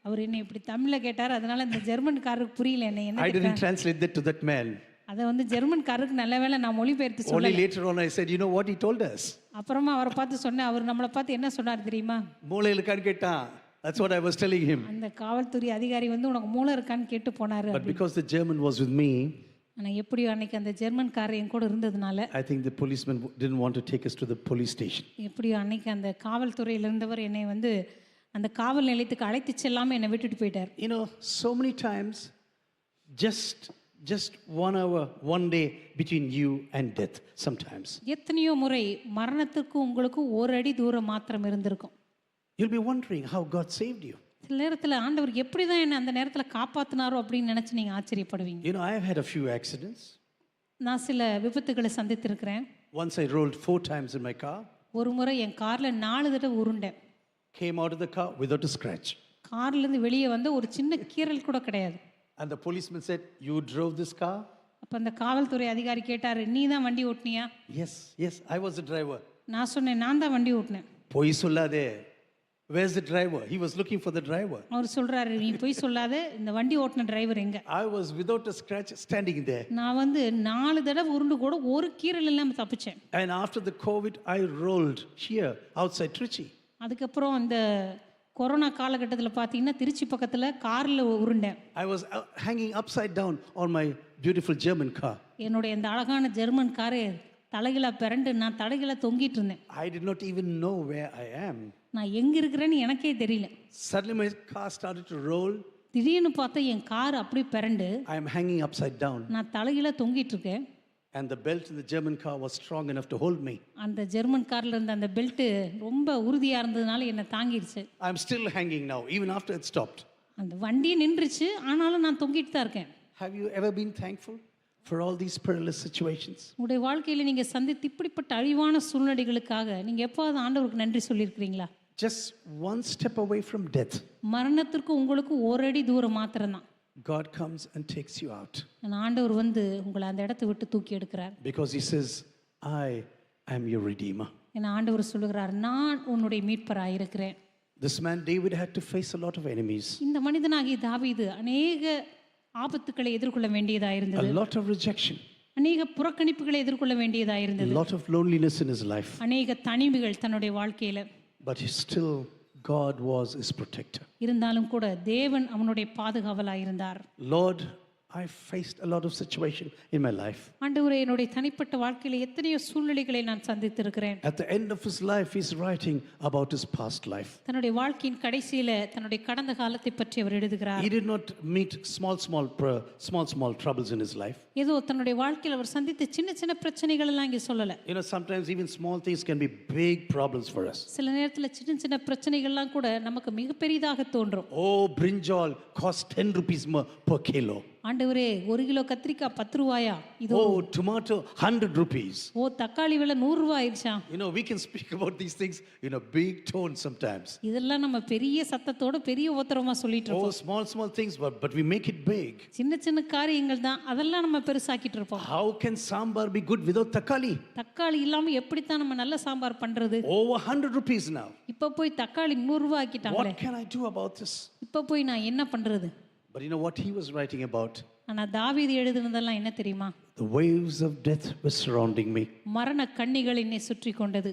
அவர் என்ன இப்படி தமிழ்ல கேட்டார், அதனால இந்த ஜெர்மன்காரருக்கு புரியல என்ன. I didn't translate that to that man. அத ஜெர்மன்காரருக்கு நல்லவேளை நான் மொழிபெயர்த்து Only சொல்லல. later on I said, you know what he told us? அப்புறமா அவரை பார்த்து சொன்னேன். அவர் நம்மளை பார்த்து என்ன சொன்னார் தெரியுமா? மூளை இருக்கான்னு கேட்டான். That's what I was telling him. அந்த காவல்துறை அதிகாரி உனக்கு மூளை இருக்கான்னு கேட்டு போனாரு. But because the German was with me, ஆனா எப்படியோ அன்னைக்கு அந்த ஜெர்மன்காரர் என் கூட இருந்ததுனால I think the policeman didn't want to take us to the police station. எப்படியோ அன்னைக்கு அந்த காவல்துறையில இருந்தவர் என்னை அந்த காவல் நிலையத்துக்கு அழைத்து செல்லாம என்னை விட்டுட்டு போயிட்டார். You know, so many times just 1 hour, 1 day between you and death sometimes. எத்தனையோ முறை மரணத்துக்கு உங்களுக்கு 1 அடி தூரம் மாத்திரம் இருந்திருக்கும். You'll be wondering how God saved you. சில நேரத்துல ஆண்டவர் எப்படிதான் என்ன அந்த நேரத்துல காப்பாத்தினாரோ அப்படின்னு நினைச்சு நீங்க ஆச்சரியப்படுவீங்க. You know, I have had a few accidents. நான் சில விபத்துகளை சந்தித்திருக்கிறேன். Once I rolled 4 times in my car. ஒரு முறை என் கார்ல 4 தடவை உருண்டேன். Came out of the car without a scratch. கார்ல இருந்து வெளியே வந்து ஒரு சின்ன கீறல் கூட கிடையாது. And the policeman said, you drove this car? அப்ப அந்த காவல்துறை அதிகாரி கேட்டாரு, நீ தான் வண்டி ஓட்டுனியா? Yes, I was the driver. நான் சொன்னேன், நான் தான் வண்டி ஓட்டுனேன். போய் சொல்லாதே. Where's the driver? He was looking for the driver. அவர் சொல்றாரு, நீ போய் சொல்லாத, இந்த வண்டி ஓட்டுன டிரைவர் எங்க? I was without a scratch standing there. நான் 4 தடவை உருண்டு கூட ஒரு கீறல் இல்லாம தப்பிச்சேன். And after the COVID I rolled here outside Trichy. அதுக்கப்புறம் அந்த கொரோனா காலகட்டத்தில் பார்த்தீங்கன்னா திருச்சி பக்கத்தில் காரில் உருண்டேன். I was hanging upside down on my beautiful German car. என்னுடைய இந்த அழகான ஜெர்மன் காரை தலைகீழா பிறண்டு நான் தலைகீழா தொங்கிட்டு இருந்தேன். I did not even know where I am. நான் எங்க இருக்கிறேன்னு எனக்கே தெரியல. Suddenly my car started to roll. திடீர்னு பார்த்தா என் கார் அப்படியே பிறண்டு I am hanging upside down. நான் தலைகீழா தொங்கிட்டு இருக்கேன். And the belt in the German car was strong enough to hold me. அந்த ஜெர்மன் கார்ல இருந்த அந்த பெல்ட் ரொம்ப உறுதியா இருந்ததனால என்ன தாங்கிருச்சு. I am still hanging now even after it stopped. அந்த வண்டி நின்றுச்சு, ஆனாலும் நான் தொங்கிட்டு தான் இருக்கேன். Have you ever been thankful for all these perilous situations? உங்களுடைய வாழ்க்கையில நீங்க சந்தித்த இப்படிப்பட்ட அழிவான சூழ்நிலைகளுக்காக நீங்க எப்போது ஆண்டவருக்கு நன்றி சொல்லியிருக்கிறீங்களா? Just one step away from death. மரணத்திற்கு உங்களுக்கு 1 அடி தூரம் மாத்திரம்தான். God comes and takes you out. ஆண்டவர் உங்களை அந்த இடத்தை விட்டு தூக்கி எடுக்கிறார். Because he says, I am your redeemer. ஆண்டவர் சொல்லுகிறார், நான் உன்னுடைய மீட்பராய் இருக்கிறேன். This man David had to face a lot of enemies. இந்த மனிதனாகிய தாவீது அநேக ஆபத்துக்களை எதிர்கொள்ள வேண்டியதா இருந்தது. A lot of rejection. அநேக புறக்கணிப்புகளை எதிர்கொள்ள வேண்டியதா இருந்தது. A lot of loneliness in his life. அநேக தனிமைகள் தன்னுடைய வாழ்க்கையில. But still God was his protector. இருந்தாலும் கூட தேவன் அவனுடைய பாதுகாவலாய் இருந்தார். Lord, I faced a lot of situation in my life. ஆண்டவரே, என்னுடைய தனிப்பட்ட வாழ்க்கையில எத்தனையோ சூழ்நிலைகளை நான் சந்தித்திருக்கிறேன். At the end of his life, he's writing about his past life. தன்னுடைய வாழ்க்கையின் கடைசியில தன்னுடைய கடந்த காலத்தை பற்றி அவர் எழுதுகிறார். He did not meet small troubles in his life. ஏதோ தன்னுடைய வாழ்க்கையில் அவர் சந்தித்த சின்ன சின்ன பிரச்சனைகள் எல்லாம் இங்கே சொல்லல. Sometimes even small things can be big problems for us. சில நேரத்துல சின்ன சின்ன பிரச்சனைகள்லாம் கூட நமக்கு மிகப்பெரியதாக தோன்றும். Oh, brinjal cost 10 rupees per kilo. ஆண்டவரே, 1 கிலோ கத்திரிக்காய் 10 ரூபாயா? இதோ Oh, tomato 100 rupees. ஓ, தக்காளி விலை 100 ரூபாய் ஆயிடுச்சா? We can speak about these things in a big tone sometimes. இதெல்லாம் நம்ம பெரிய சத்தத்தோட பெரிய ஓத்திரமா சொல்லிட்டு Oh, இருப்போம். small things, but we make it big. சின்ன சின்ன காரியங்கள் தான், அதெல்லாம் நம்ம பெருசாக்கிட்டு இருப்போம். How can sambar be good without takkali? தக்காளி இல்லாம எப்படித்தான் நம்ம நல்ல சாம்பார் பண்றது? Over 100 rupees now. இப்ப போய் தக்காளி 100 ரூபாய் ஆக்கிட்டாங்களே. What can I do about this? இப்ப போய் நான் என்ன பண்றது? But you know what he was writing about? ஆனா தாவீது எழுதுனதெல்லாம் என்ன தெரியுமா? The waves of death were surrounding me. மரண கண்ணிகள் என்னை சுற்றி கொண்டது.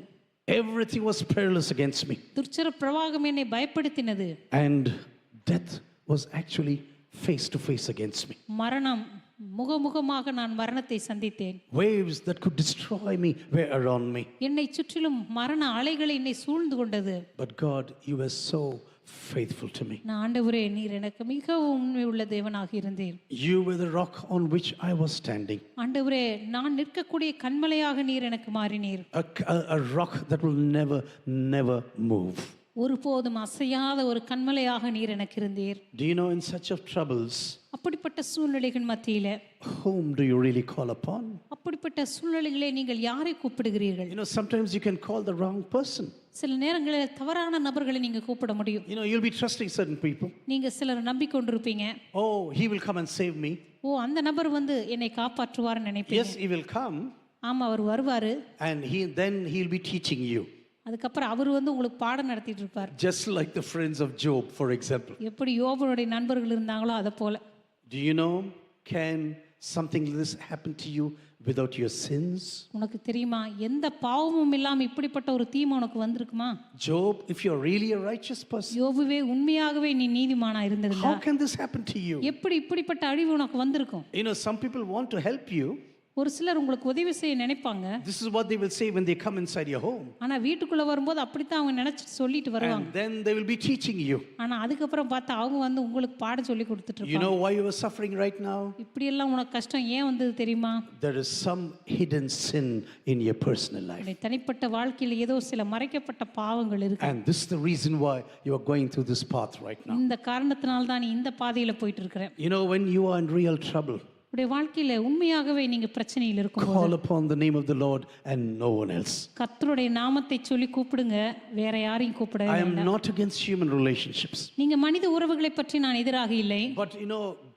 Everything was perilous against me. துர்ச்சர பிரவாகம் என்னை பயப்படுத்தினது. And death was actually face to face against me. மரணம் முகமுகமாக நான் மரணத்தை சந்தித்தேன். Waves that could destroy me were around me. என்னை சுற்றிலும் மரண அலைகள் என்னை சூழ்ந்து கொண்டது. But God, you were so faithful to me. நான் ஆண்டவரே, நீர் எனக்கு மிகவும் உண்மை உள்ள தேவனாக இருந்தீர். You were the rock on which I was standing. ஆண்டவரே, நான் நிற்கக்கூடிய கன்மலையாக நீர் எனக்கு மாறினீர். A rock that will never move. ஒருபோதும் அசையாத ஒரு கன்மலையாக நீர் எனக்கு இருந்தீர். Do you know, in such of troubles, அப்படிப்பட்ட சூழ்நிலைகள் மத்தியில whom do you really call upon? அப்படிப்பட்ட சூழ்நிலைகளை நீங்கள் யாரை கூப்பிடுகிறீர்கள்? Sometimes you can call the wrong person. சில நேரங்களில் தவறான நபர்களை நீங்க கூப்பிட முடியும். You'll be trusting certain people. நீங்க சிலர் நம்பிக்கொண்டிருப்பீங்க. Oh, he will come and save me. ஓ, அந்த நபர் வந்து என்னை காப்பாற்றுவார்னு நினைப்பீங்க. Yes, he will come. ஆமா, அவர் வருவாரு. And then he'll be teaching you. அதுக்கப்புறம் அவர் வந்து உங்களுக்கு பாடம் நடத்திட்டு இருப்பார். Just like the friends of Job, for example. எப்படி யோபனுடைய நண்பர்கள் இருந்தாங்களோ அத போல. Do you know, can something like this happen to you without your sins? உனக்கு தெரியுமா, எந்த பாவமும் இல்லாம இப்படிப்பட்ட ஒரு தீமை உனக்கு வந்திருக்குமா? Job, if you're really a righteous person, யோபுவே, உண்மையாகவே நீ நீதிமானா இருந்திருந்தா how can this happen to you? எப்படி இப்படிப்பட்ட அழிவு உனக்கு வந்திருக்கும்? Some people want to help you. ஒரு சிலர் உங்களுக்கு உதவி செய்ய நினைப்பாங்க. This is what they will say when they come inside your home. ஆனா வீட்டுக்குள்ள வரும்போது அப்படித்தான் அவங்க நினைச்சிட்டு சொல்லிட்டு வருவாங்க. And then they will be teaching you. ஆனா அதுக்கு அப்புறம் பார்த்தா அவங்க வந்து உங்களுக்கு பாடம் சொல்லி கொடுத்துட்டு இருப்பாங்க. You know why you are suffering right now? இப்படி எல்லாம் உனக்கு கஷ்டம் ஏன் வந்தது தெரியுமா? There is some hidden sin in your personal life. உன்னுடைய தனிப்பட்ட வாழ்க்கையில் ஏதோ சில மறைக்கப்பட்ட பாவங்கள் இருக்கு. And this is the reason why you are going through this path right now. இந்த காரணத்தினால தான் நீ இந்த பாதையில போயிட்டு இருக்கற. When you are in real trouble, உடைய வாழ்க்கையில உண்மையாகவே நீங்க பிரச்சனையில் இருக்கும்போது call upon the name of the Lord and no one else. கர்த்தருடைய நாமத்தை சொல்லி கூப்பிடுங்க, வேற யாரையும் கூப்பிட I am வேண்டாம். not against human relationships. நீங்க மனித உறவுகளை பற்றி நான் எதிராக இல்லை. But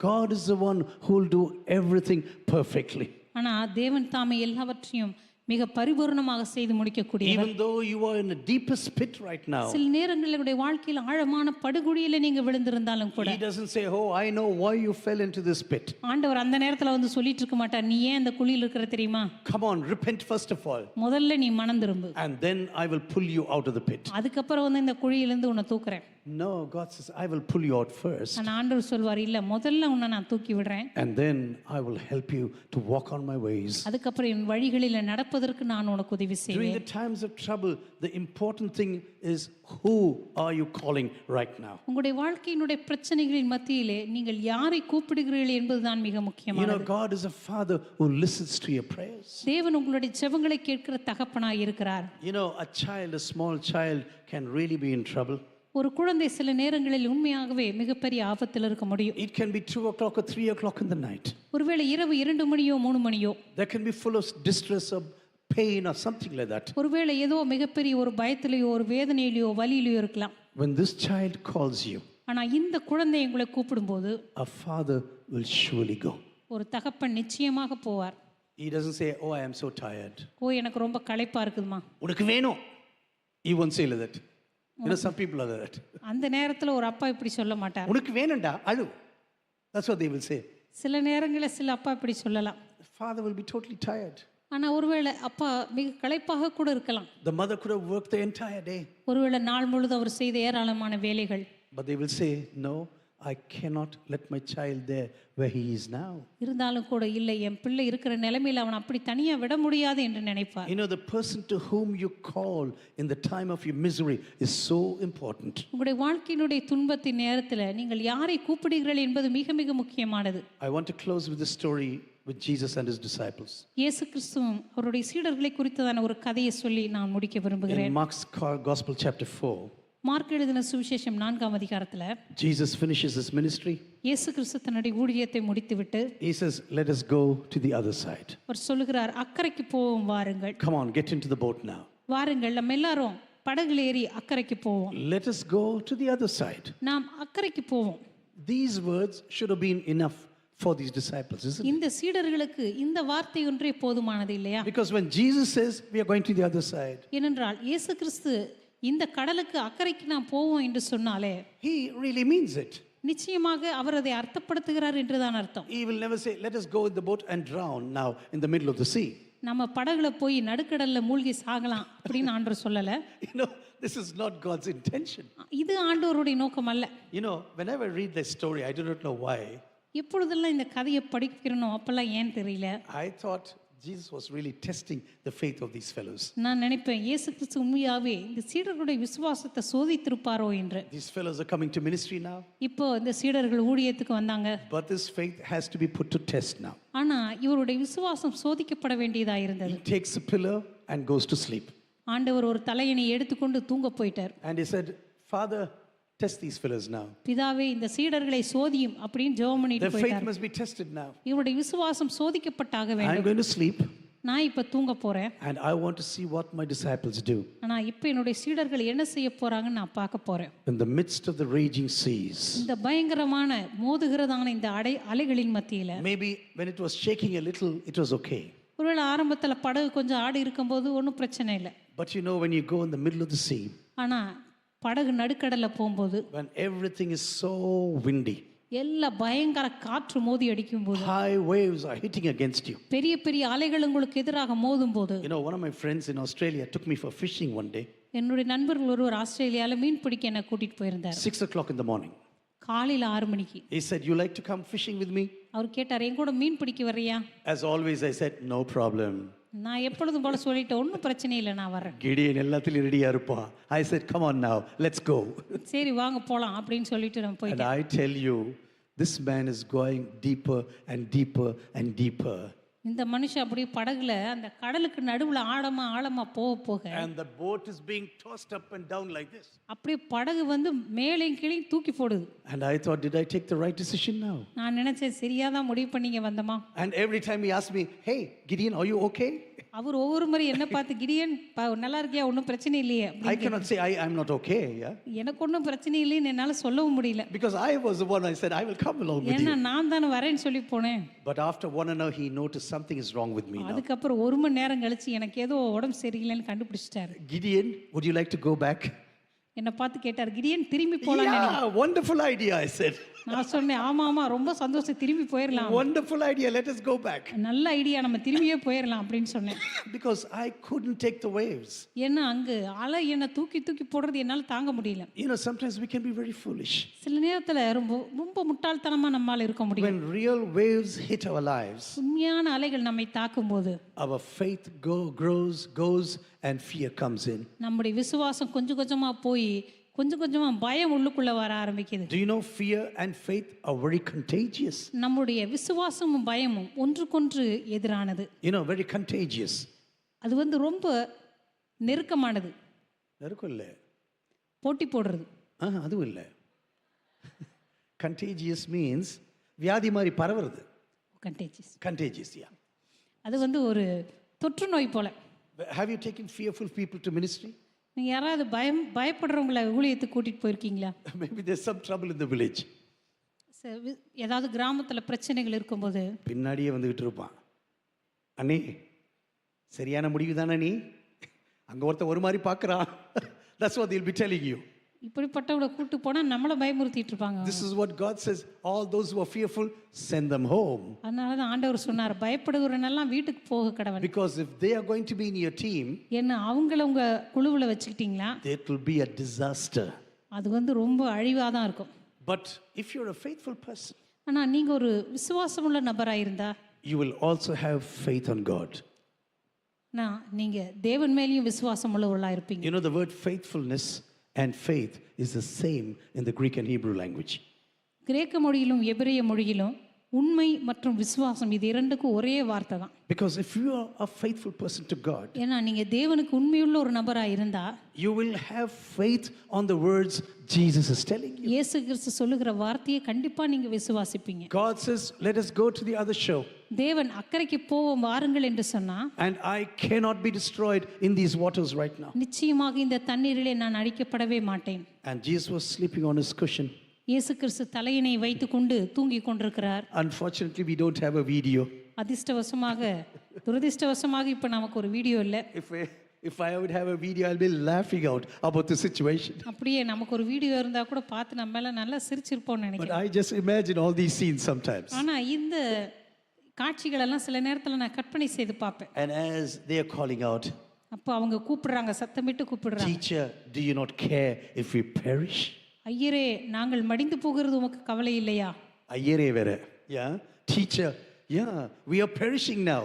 God is the one who will do everything perfectly. ஆனா தேவன் தாமே எல்லாவற்றையும் மிக பரிபூர்ணமாக செய்து முடிக்கக்கூடியவர். Even though you are in the deepest pit right now, சில நேரங்களில் உடைய வாழ்க்கையில் ஆழமான படுகுழியில நீங்க விழுந்திருந்தாலும் கூட He doesn't say, oh, I know why you fell into this pit. ஆண்டவர் அந்த நேரத்துல வந்து சொல்லிட்டு இருக்க மாட்டார், நீ ஏன் அந்த குழியில் இருக்கிற தெரியுமா? Come on, repent first of all. முதல்ல நீ மனம் திரும்பு, And then I will pull you out of the pit. அதுக்கப்புறம் வந்து இந்த குழியிலிருந்து உன்னை தூக்குறேன். No, God says, I will pull you out first. ஆனா ஆண்டவர் சொல்வார், இல்ல முதல்ல உன்னை நான் தூக்கி விடுறேன், And then I will help you to walk on my ways. அதுக்கப்புறம் என் வழிகளில் நடப்பதற்கு நான் உனக்கு உதவி During செய்வேன். the times of trouble, the important thing is, who are you calling right now? உங்களுடைய வாழ்க்கையினுடைய பிரச்சனைகளின் மத்தியிலே நீங்கள் யாரை கூப்பிடுகிறீர்கள் என்பதுதான் மிக முக்கியமானது. God is a father who listens to your prayers. தேவன் உங்களுடைய ஜெபங்களை கேட்கிற தகப்பனாய் இருக்கிறார். A small child can really be in trouble. ஒரு குழந்தை சில நேரங்களில் உண்மையாகவே மிகப்பெரிய ஆபத்தில் இருக்க முடியும். It can be 2 o'clock or 3 o'clock in the night. ஒருவேளை இரவு 2 மணியோ 3 மணியோ There can be full of distress or pain or something like that. ஒருவேளை ஏதோ மிகப்பெரிய ஒரு பயத்திலேயோ ஒரு வேதனையிலேயோ வலியிலேயோ இருக்கலாம். When this child calls you, ஆனா இந்த குழந்தை உங்களை கூப்பிடும்போது a father will surely go. ஒரு தகப்பன் நிச்சயமாக போவார். He doesn't say, oh, I am so tired. ஓ, எனக்கு ரொம்ப களைப்பா இருக்குதுமா. உனக்கு வேணும். He won't say like that. Some people are like that. அந்த நேரத்துல ஒரு அப்பா இப்படி சொல்ல மாட்டார். உனக்கு வேணும்டா அழு. That's what they will say. சில நேரங்களில் சில அப்பா இப்படி சொல்லலாம். The father will be totally tired. ஆனா ஒருவேளை அப்பா மிக களைப்பாக கூட இருக்கலாம். The mother could have worked the entire day. ஒருவேளை நாள் முழுதும் அவர் செய்த ஏராளமான வேலைகள். But they will say, no, I cannot let my child there where he is now. இருந்தாலும் கூட இல்லை, என் பிள்ளை இருக்கிற நிலைமையில் அவன் அப்படி தனியா விட முடியாது என்று நினைப்பார். You know, the person to whom you call in the time of your misery is so important. உங்களுடைய வாழ்க்கையினுடைய துன்பத்தின் நேரத்தில் நீங்கள் யாரை கூப்பிடுகிறீர்கள் என்பது மிக மிக முக்கியமானது. I want to close with the story with Jesus and his disciples. இயேசு கிறிஸ்துவும் அவருடைய சீடர்களை குறித்ததான ஒரு கதையை சொல்லி நான் முடிக்க விரும்புகிறேன். In Mark's Gospel chapter 4, mark எழுதின சுவிசேஷம் 4ஆம் அதிகாரத்தில் Jesus finishes his ministry. இயேசு கிறிஸ்து தன்னுடைய ஊழியத்தை முடித்துவிட்டு He says, let us go to the other side. அவர் சொல்லுகிறார், அக்கறைக்கு போவோம் வாருங்கள். Come on, get into the boat now. வாருங்கள், நம்ம எல்லாரும் படகுல ஏறி அக்கறைக்கு போவோம். Let us go to the other side. நாம் அக்கறைக்கு போவோம். These words should have been enough for these disciples, isn't it? இந்த சீடர்களுக்கு இந்த வார்த்தை ஒன்றே போதுமானது இல்லையா? Because when Jesus says, we are going to the other side, ஏனென்றால் இயேசு கிறிஸ்து இந்த கடலுக்கு அக்கறைக்கு நாம் போவோம் என்று சொன்னாலே he really means it. நிச்சயமாக அவர் அதை அர்த்தப்படுத்துகிறார் என்றுதான் அர்த்தம். He will never say, let us go in the boat and drown now in the middle of the sea. நம்ம படகுல போய் நடுக்கடல்ல மூழ்கி சாகலாம் அப்படின்னு ஆண்டவர் சொல்லல. You know, this is not God's intention. இது ஆண்டவருடைய நோக்கம் அல்ல. You know, whenever I read this story, I do not know why. எப்பொழுதெல்லாம் இந்த கதையை படிக்கிறனோ அப்பெல்லாம் ஏன் தெரியல. I thought Jesus was really testing the faith of these fellows. நான் நினைப்பேன் இயேசு கிறிஸ்து உண்மையாவே இந்த சீடர்களுடைய விசுவாசத்தை சோதித்திருப்பாரோ என்று. These fellows are coming to ministry now, இப்போ இந்த சீடர்கள் ஊழியத்துக்கு வந்தாங்க. but this faith has to be put to test now. ஆனா இவருடைய விசுவாசம் சோதிக்கப்பட வேண்டியதா இருந்தது. He takes a pillar and goes to sleep. ஆண்டவர் ஒரு தலையணை எடுத்துக்கொண்டு தூங்க போயிட்டார். And he said, Father, test these fellows now. பிதாவே இந்த சீடர்களை சோதியும் அப்படின்னு ஜெபம் பண்ணிட்டு Their faith போயிட்டார். must be tested now. இவருடைய விசுவாசம் சோதிக்கப்பட்டாக I'm வேண்டும். going to sleep நான் இப்ப தூங்க போறேன். and I want to see what my disciples do. ஆனா இப்ப என்னுடைய சீடர்கள் என்ன செய்ய போறாங்கன்னு நான் பார்க்க போறேன். In the midst of the raging seas. இந்த பயங்கரமான மோதுகிறதான இந்த அலைகளின் மத்தியில Maybe when it was shaking a little, it was okay. ஒருவேளை ஆரம்பத்துல படகு கொஞ்சம் ஆடி இருக்கும்போது ஒன்றும் பிரச்சனை இல்லை. But you know, when you go in the middle of the sea, ஆனா படகு நடுக்கடல்ல போகும்போது when everything is so windy, எல்லா பயங்கர காற்று மோதி அடிக்கும் போது, high waves are hitting against you. பெரிய பெரிய அலைகள் உங்களுக்கு எதிராக மோதும் போது, You know, one of my friends in Australia took me for fishing one day, என்னுடைய நண்பர்கள் ஒருவர் ஆஸ்திரேலியாவில் மீன் பிடிக்க என்ன கூட்டிட்டு போயிருந்தார். 6 o'clock in the morning. காலையில் 6 மணிக்கு. He said, you like to come fishing with me? அவர் கேட்டார், என் கூட மீன் பிடிக்க வர்றியா? As always, I said, no problem. நான் எப்பொழுதும் போல சொல்லிட்டேன், ஒன்றும் பிரச்சனை இல்லை, நான் வரேன். Gideon எல்லாத்திலும் ரெடியா இருப்பான். I said, come on now, let's go. சரி வாங்க போலாம் அப்படின்னு சொல்லிட்டு நம்ம And போயிட்டேன். I tell you, this man is going deeper and deeper and deeper. இந்த மனுஷன் அப்படியே படகுல அந்த கடலுக்கு நடுவுல ஆழமா ஆழமா போக போக And the boat is being tossed up and down like this. அப்படியே படகு வந்து மேலையும் கீழையும் தூக்கி போடுது. And I thought, did I take the right decision now? நான் நினைச்சேன் சரியாதான் முடிவு பண்ணீங்க வந்தமா. And every time he asked me, hey, Gideon, are you okay? அவர் ஒவ்வொரு முறை என்ன பார்த்து, கிடியன் நல்லா இருக்கியா, ஒன்றும் பிரச்சனை இல்லையே? I cannot say I'm not okay, yeah? எனக்கு ஒன்றும் பிரச்சனை இல்லைன்னு என்னால் சொல்லவும் முடியல. Because I was the one, I said, I will come along with ஏன்னா you. நான் தானே வரேன்னு சொல்லி போனேன். But after 1 hour, he noticed something is wrong with me now. அதுக்கப்புறம் 1 மணி நேரம் கழிச்சு எனக்கு ஏதோ உடம்பு சரியில்லைன்னு கண்டுபிடிச்சிட்டாரு. Gideon, would you like to go back? என்னை பார்த்து கேட்டார், கிடியன் திரும்பி போலாம். Yeah, wonderful idea, I said. நான் சொன்னேன், ஆமா ஆமா ரொம்ப சந்தோஷம், திரும்பி போயிடலாம். Wonderful idea, let us go back. நல்ல ஐடியா, நம்ம திரும்பியே போயிடலாம் அப்படின்னு சொன்னேன். Because I couldn't take the waves. ஏன்னா அங்கு அலை என்னை தூக்கி தூக்கி போடுறது என்னால் தாங்க முடியல. You know, sometimes we can be very foolish. சில நேரத்தில் ரொம்ப ரொம்ப முட்டாள்தனமா நம்மால் இருக்க முடியும். When real waves hit our lives, உண்மையான அலைகள் நம்மை தாக்கும் போது our faith goes and fear comes in. நம்முடைய விசுவாசம் கொஞ்சம் கொஞ்சமா போய் கொஞ்சம் கொஞ்சமா பயம் உள்ளுக்குள்ள வர ஆரம்பிக்குது. Do you know fear and faith are very contagious? நம்முடைய விசுவாசமும் பயமும் ஒன்றுக்கொன்று எதிரானது. You know, very contagious. அது வந்து ரொம்ப நெருக்கமானது, நெருக்கம் இல்லை, போட்டி போடுறது. அதுவும் இல்லை. Contagious means வியாதி மாதிரி பரவுறது. கண்டேஜியஸ். Contagious, yeah. அது வந்து ஒரு தொற்று நோய் போல. Have you taken fearful people to ministry? நீங்க யாராவது பயப்படுறவங்களை ஊழியத்துக்கு கூட்டிட்டு போயிருக்கீங்களா? Maybe there's some trouble in the village. ஏதாவது கிராமத்துல பிரச்சனைகள் இருக்கும்போது பின்னாடியே வந்துகிட்டு இருப்பான். அண்ணே, சரியான முடிவு தானே நீ? அங்க ஒருத்தர் ஒரு மாதிரி பார்க்கறான். That's what they'll be telling you. இப்படிப்பட்டவங்களை கூட்டு போனா நம்மள பயமுறுத்திட்டு இருப்பாங்க. This is what God says, all those who are fearful, send them home. அதனால தான் ஆண்டவர் சொன்னார், பயப்படுகிறவனெல்லாம் வீட்டுக்கு போக கடவன். Because if they are going to be in your team, என்ன அவங்கள உங்க குழுவுல வச்சுக்கிட்டீங்களா, it will be a disaster. அது வந்து ரொம்ப அழிவா தான் இருக்கும். But if you're a faithful person, ஆனா நீங்க ஒரு விசுவாசமுள்ள நபரா இருந்தா you will also have faith on God. நீங்க தேவன் மேலேயும் விசுவாசம் உள்ளவர்களா இருப்பீங்க. You know, the word faithfulness and faith is the same in the Greek and Hebrew language. கிரேக்க மொழியிலும் எபிரேய மொழியிலும் உண்மை மற்றும் விசுவாசம் இது இரண்டுக்கும் ஒரே வார்த்தை தான். Because if you are a faithful person to God, ஏன்னா நீங்க தேவனுக்கு உண்மையுள்ள ஒரு நபரா இருந்தா you will have faith on the words Jesus is telling you. இயேசு கிறிஸ்து சொல்லுகிற வார்த்தையை கண்டிப்பா நீங்க விசுவாசிப்பீங்க. God says, let us go to the other shore. தேவன் அக்கறைக்கு போவோம் வாருங்கள் என்று சொன்னா And I cannot be destroyed in these waters right now. நிச்சயமாக இந்த தண்ணீரிலே நான் அழிக்கப்படவே மாட்டேன். And Jesus was sleeping on his cushion. இயேசு கிறிஸ்து தலையினை வைத்துக்கொண்டு தூங்கி கொண்டிருக்கிறார். Unfortunately, we don't have a video. அதிர்ஷ்டவசமாக துரதிர்ஷ்டவசமாக இப்ப நமக்கு ஒரு வீடியோ இல்லை. If I would have a video, I'll be laughing out about the situation. அப்படியே நமக்கு ஒரு வீடியோ இருந்தா கூட பார்த்து நம்ம எல்லாம் நல்லா சிரிச்சிருப்போம்னு But நினைக்கிறேன். I just imagine all these scenes sometimes. ஆனா இந்த காட்சிகள் எல்லாம் சில நேரத்துல நான் கற்பனை செய்து பார்ப்பேன். And as they are calling out, அப்போ அவங்க கூப்பிடுறாங்க, சத்தமிட்டு கூப்பிடுறாங்க. Teacher, do you not care if we perish? ஐயரே நாங்கள் மடிந்து போகிறது உமக்கு கவலை இல்லையா? ஐயரே வேற. Yeah. Teacher, yeah, we are perishing now.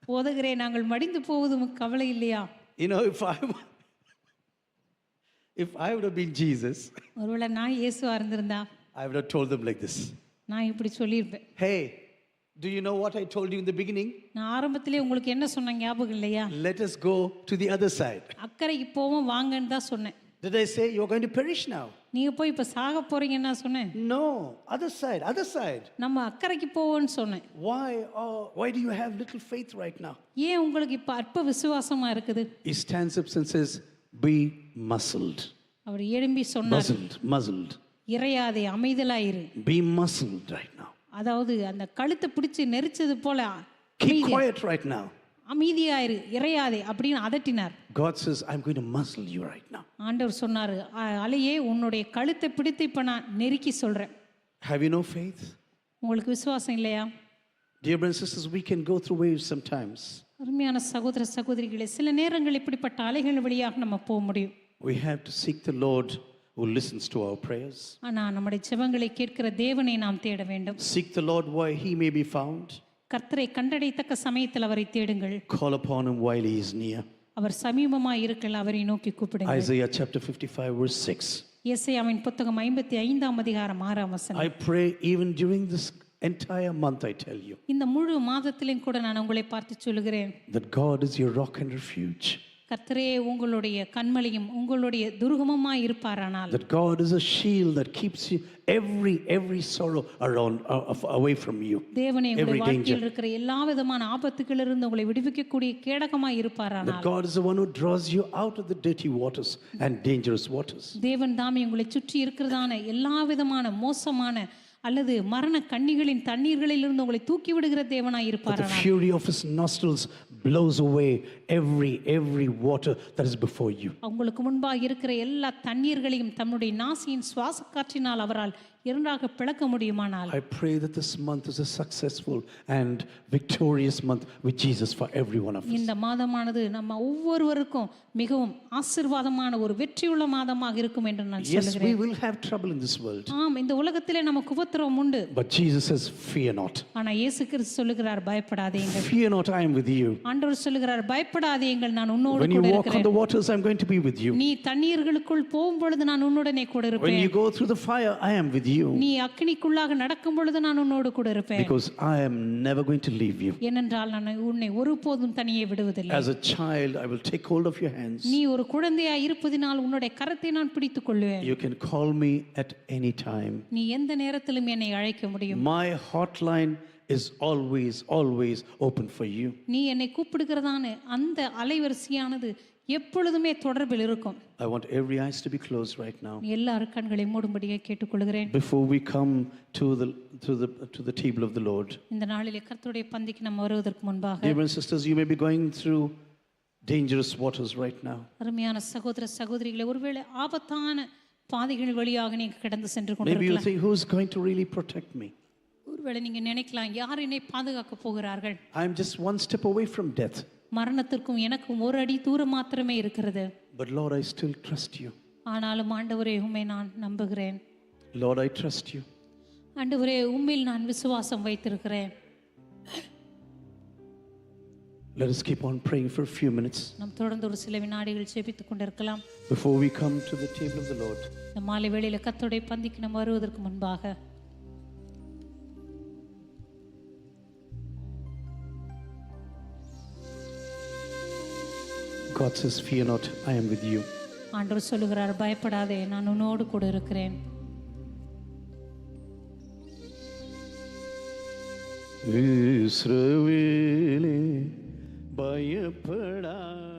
போதகரே நாங்கள் மடிந்து போவது உமக்கு கவலை இல்லையா? You know, if I would have been Jesus, ஒருவேளை நான் இயேசுவா இருந்திருந்தா I would have told them like this. நான் இப்படி சொல்லியிருப்பேன். Hey, do you know what I told you in the beginning? நான் ஆரம்பத்திலே உங்களுக்கு என்ன சொன்ன ஞாபகம் இல்லையா? Let us go to the other side. அக்கறைக்கு போவோம் வாங்கன்னு தான் சொன்னேன். Did I say you're going to perish now? நீங்க போய் இப்ப சாக போறீங்கன்னு நான் சொன்னேன். No, other side, other side. நம்ம அக்கறைக்கு போவோம்னு சொன்னேன். Why do you have little faith right now? ஏன் உங்களுக்கு இப்ப அற்ப விசுவாசமா இருக்குது? He stands up and says, be muzzled. அவர் எழும்பி சொன்னார், Muzzled. இறையாதே அமைதலாயிரு. Be muzzled right now. அதாவது அந்த கழுத்தை பிடிச்சு நெரிச்சது போல Keep quiet right now. அமைதியாயிரு, இறையாதே அப்படின்னு அதட்டினார். God says, I'm going to muzzle you right now. ஆண்டவர் சொன்னாரு, அலையே உன்னுடைய கழுத்தை பிடித்து இப்ப நான் நெருக்கி சொல்றேன். Have you no faith? உங்களுக்கு விசுவாசம் இல்லையா? Dear brothers and sisters, we can go through waves sometimes. அருமையான சகோதர சகோதரிகளே, சில நேரங்கள் இப்படிப்பட்ட அலைகள் வழியாக நம்ம போக முடியும். We have to seek the Lord who listens to our prayers. ஆனா நம்முடைய ஜெபங்களை கேட்கிற தேவனை நாம் தேட வேண்டும். Seek the Lord while he may be found. கர்த்தரை கண்டடையத்தக்க சமயத்தில் அவரை தேடுங்கள். Call upon him while he is near. அவர் சமீபமாய் இருக்கல், அவரை நோக்கி கூப்பிடுங்கள். Isaiah chapter 55 verse 6. எசேயாவின் புத்தகம் 55ஆம் அதிகாரம் 6ஆம் வசனம். I pray even during this entire month, I tell you, இந்த முழு மாதத்திலும் கூட நான் உங்களை பார்த்து சொல்லுகிறேன், that God is your rock and refuge. கர்த்தரே உங்களுடைய கன்மலையும் உங்களுடைய துருகமுமாய் இருப்பாரானால், That God is a shield that keeps you every sorrow around away from you. தேவனே உங்களுடைய Every danger. வாழ்க்கையில் இருக்கிற எல்லா விதமான ஆபத்துகளிலிருந்து உங்களை விடுவிக்கக்கூடிய கேடகமாய் That இருப்பாரானால், God is the one who draws you out of the dirty waters and dangerous waters. தேவன் தாமே உங்களை சுற்றி இருக்கிறதான எல்லா விதமான மோசமான அல்லது மரண கண்ணிகளின் தண்ணீர்களிலிருந்து உங்களை தூக்கி விடுகிற தேவனாய் That the இருப்பாரானால், fury of his nostrils blows away every water that is before you. உங்களுக்கு முன்பாக இருக்கிற எல்லா தண்ணீர்களையும் தம்முடைய நாசியின் சுவாச காற்றினால் அவரால் இரண்டாக பிளக்க முடியுமானால், I pray that this month is a successful and victorious month with Jesus for every one of us. இந்த மாதமானது நம்ம ஒவ்வொருவருக்கும் மிகவும் ஆசீர்வாதமான ஒரு வெற்றியுள்ள மாதமாக இருக்கும் என்று நான் Yes, we சொல்லுகிறேன். will have trouble in this world. ஆம், இந்த உலகத்திலே நமக்கு உபத்திரவம் உண்டு. But Jesus says, fear not. ஆனா இயேசு கிறிஸ்து சொல்லுகிறார், பயப்படாதீங்கள். Fear not, I am with you. ஆண்டவர் சொல்லுகிறார், பயப்படாதீங்கள், நான் உன்னோடு When you கூட walk on இருக்கிறேன். the waters, I'm going to be with you. நீ தண்ணீர்களுக்குள் போகும் பொழுது நான் உன்னுடனே கூட When இருப்பேன். you go through the fire, I am with you. நீ அக்கினிக்குள்ளாக நடக்கும் பொழுது நான் உன்னோடு கூட இருப்பேன். Because I am never going to leave you. ஏனென்றால் நான் உன்னை ஒருபோதும் தனியே விடுவதில்லை. As a child, I will take hold of your hands. நீ ஒரு குழந்தையா இருப்பதினால் உன்னுடைய கரத்தை நான் பிடித்துக் கொள்வேன். You can call me at any time. நீ எந்த நேரத்திலும் என்னை அழைக்க முடியும். My hotline is always open for you. நீ என்னை கூப்பிடுகிறதான அந்த அலைவரிசையானது எப்பொழுதுமே தொடர்பில் இருக்கும். I want every eyes to be closed right now. நீ எல்லார் கண்களை மூடும்படியாக கேட்டுக்கொள்கிறேன். Before we come to the table of the Lord. இந்த நாளிலே கர்த்தருடைய பந்திக்கு நம்ம வருவதற்கு முன்பாக, Dear brothers and sisters, you may be going through dangerous waters right now. அருமையான சகோதர சகோதரிகளே, ஒருவேளை ஆபத்தான பாதைகள் வழியாக நீங்க கடந்து சென்று Maybe you கொண்டிருக்கலாம். think, who's going to really protect me? ஒருவேளை நீங்க நினைக்கலாம், யார் என்னை பாதுகாக்க போகிறார்கள்? I'm just one step away from death. மரணத்திற்கும் எனக்கும் ஒரு அடி தூரம் மாத்திரமே இருக்கிறது. But Lord, I still trust you. ஆனாலும் ஆண்டவரே, உம்மை நான் நம்புகிறேன். Lord, I trust you. ஆண்டவரே உம்மில் நான் விசுவாசம் வைத்திருக்கிறேன். Let us keep on praying for a few minutes நாம் தொடர்ந்து ஒரு சில வினாடிகள் ஜெபித்துக் கொண்டிருக்கலாம். before we come to the table of the Lord. இந்த மாலை வேளையில கர்த்தருடைய பந்திக்கு நாம் வருவதற்கு முன்பாக God says, fear not, I am with you. ஆண்டவர் சொல்லுகிறார், பயப்படாதே, நான் உன்னோடு கூட இருக்கிறேன். இஸ்ரவேலே பயப்படாதே,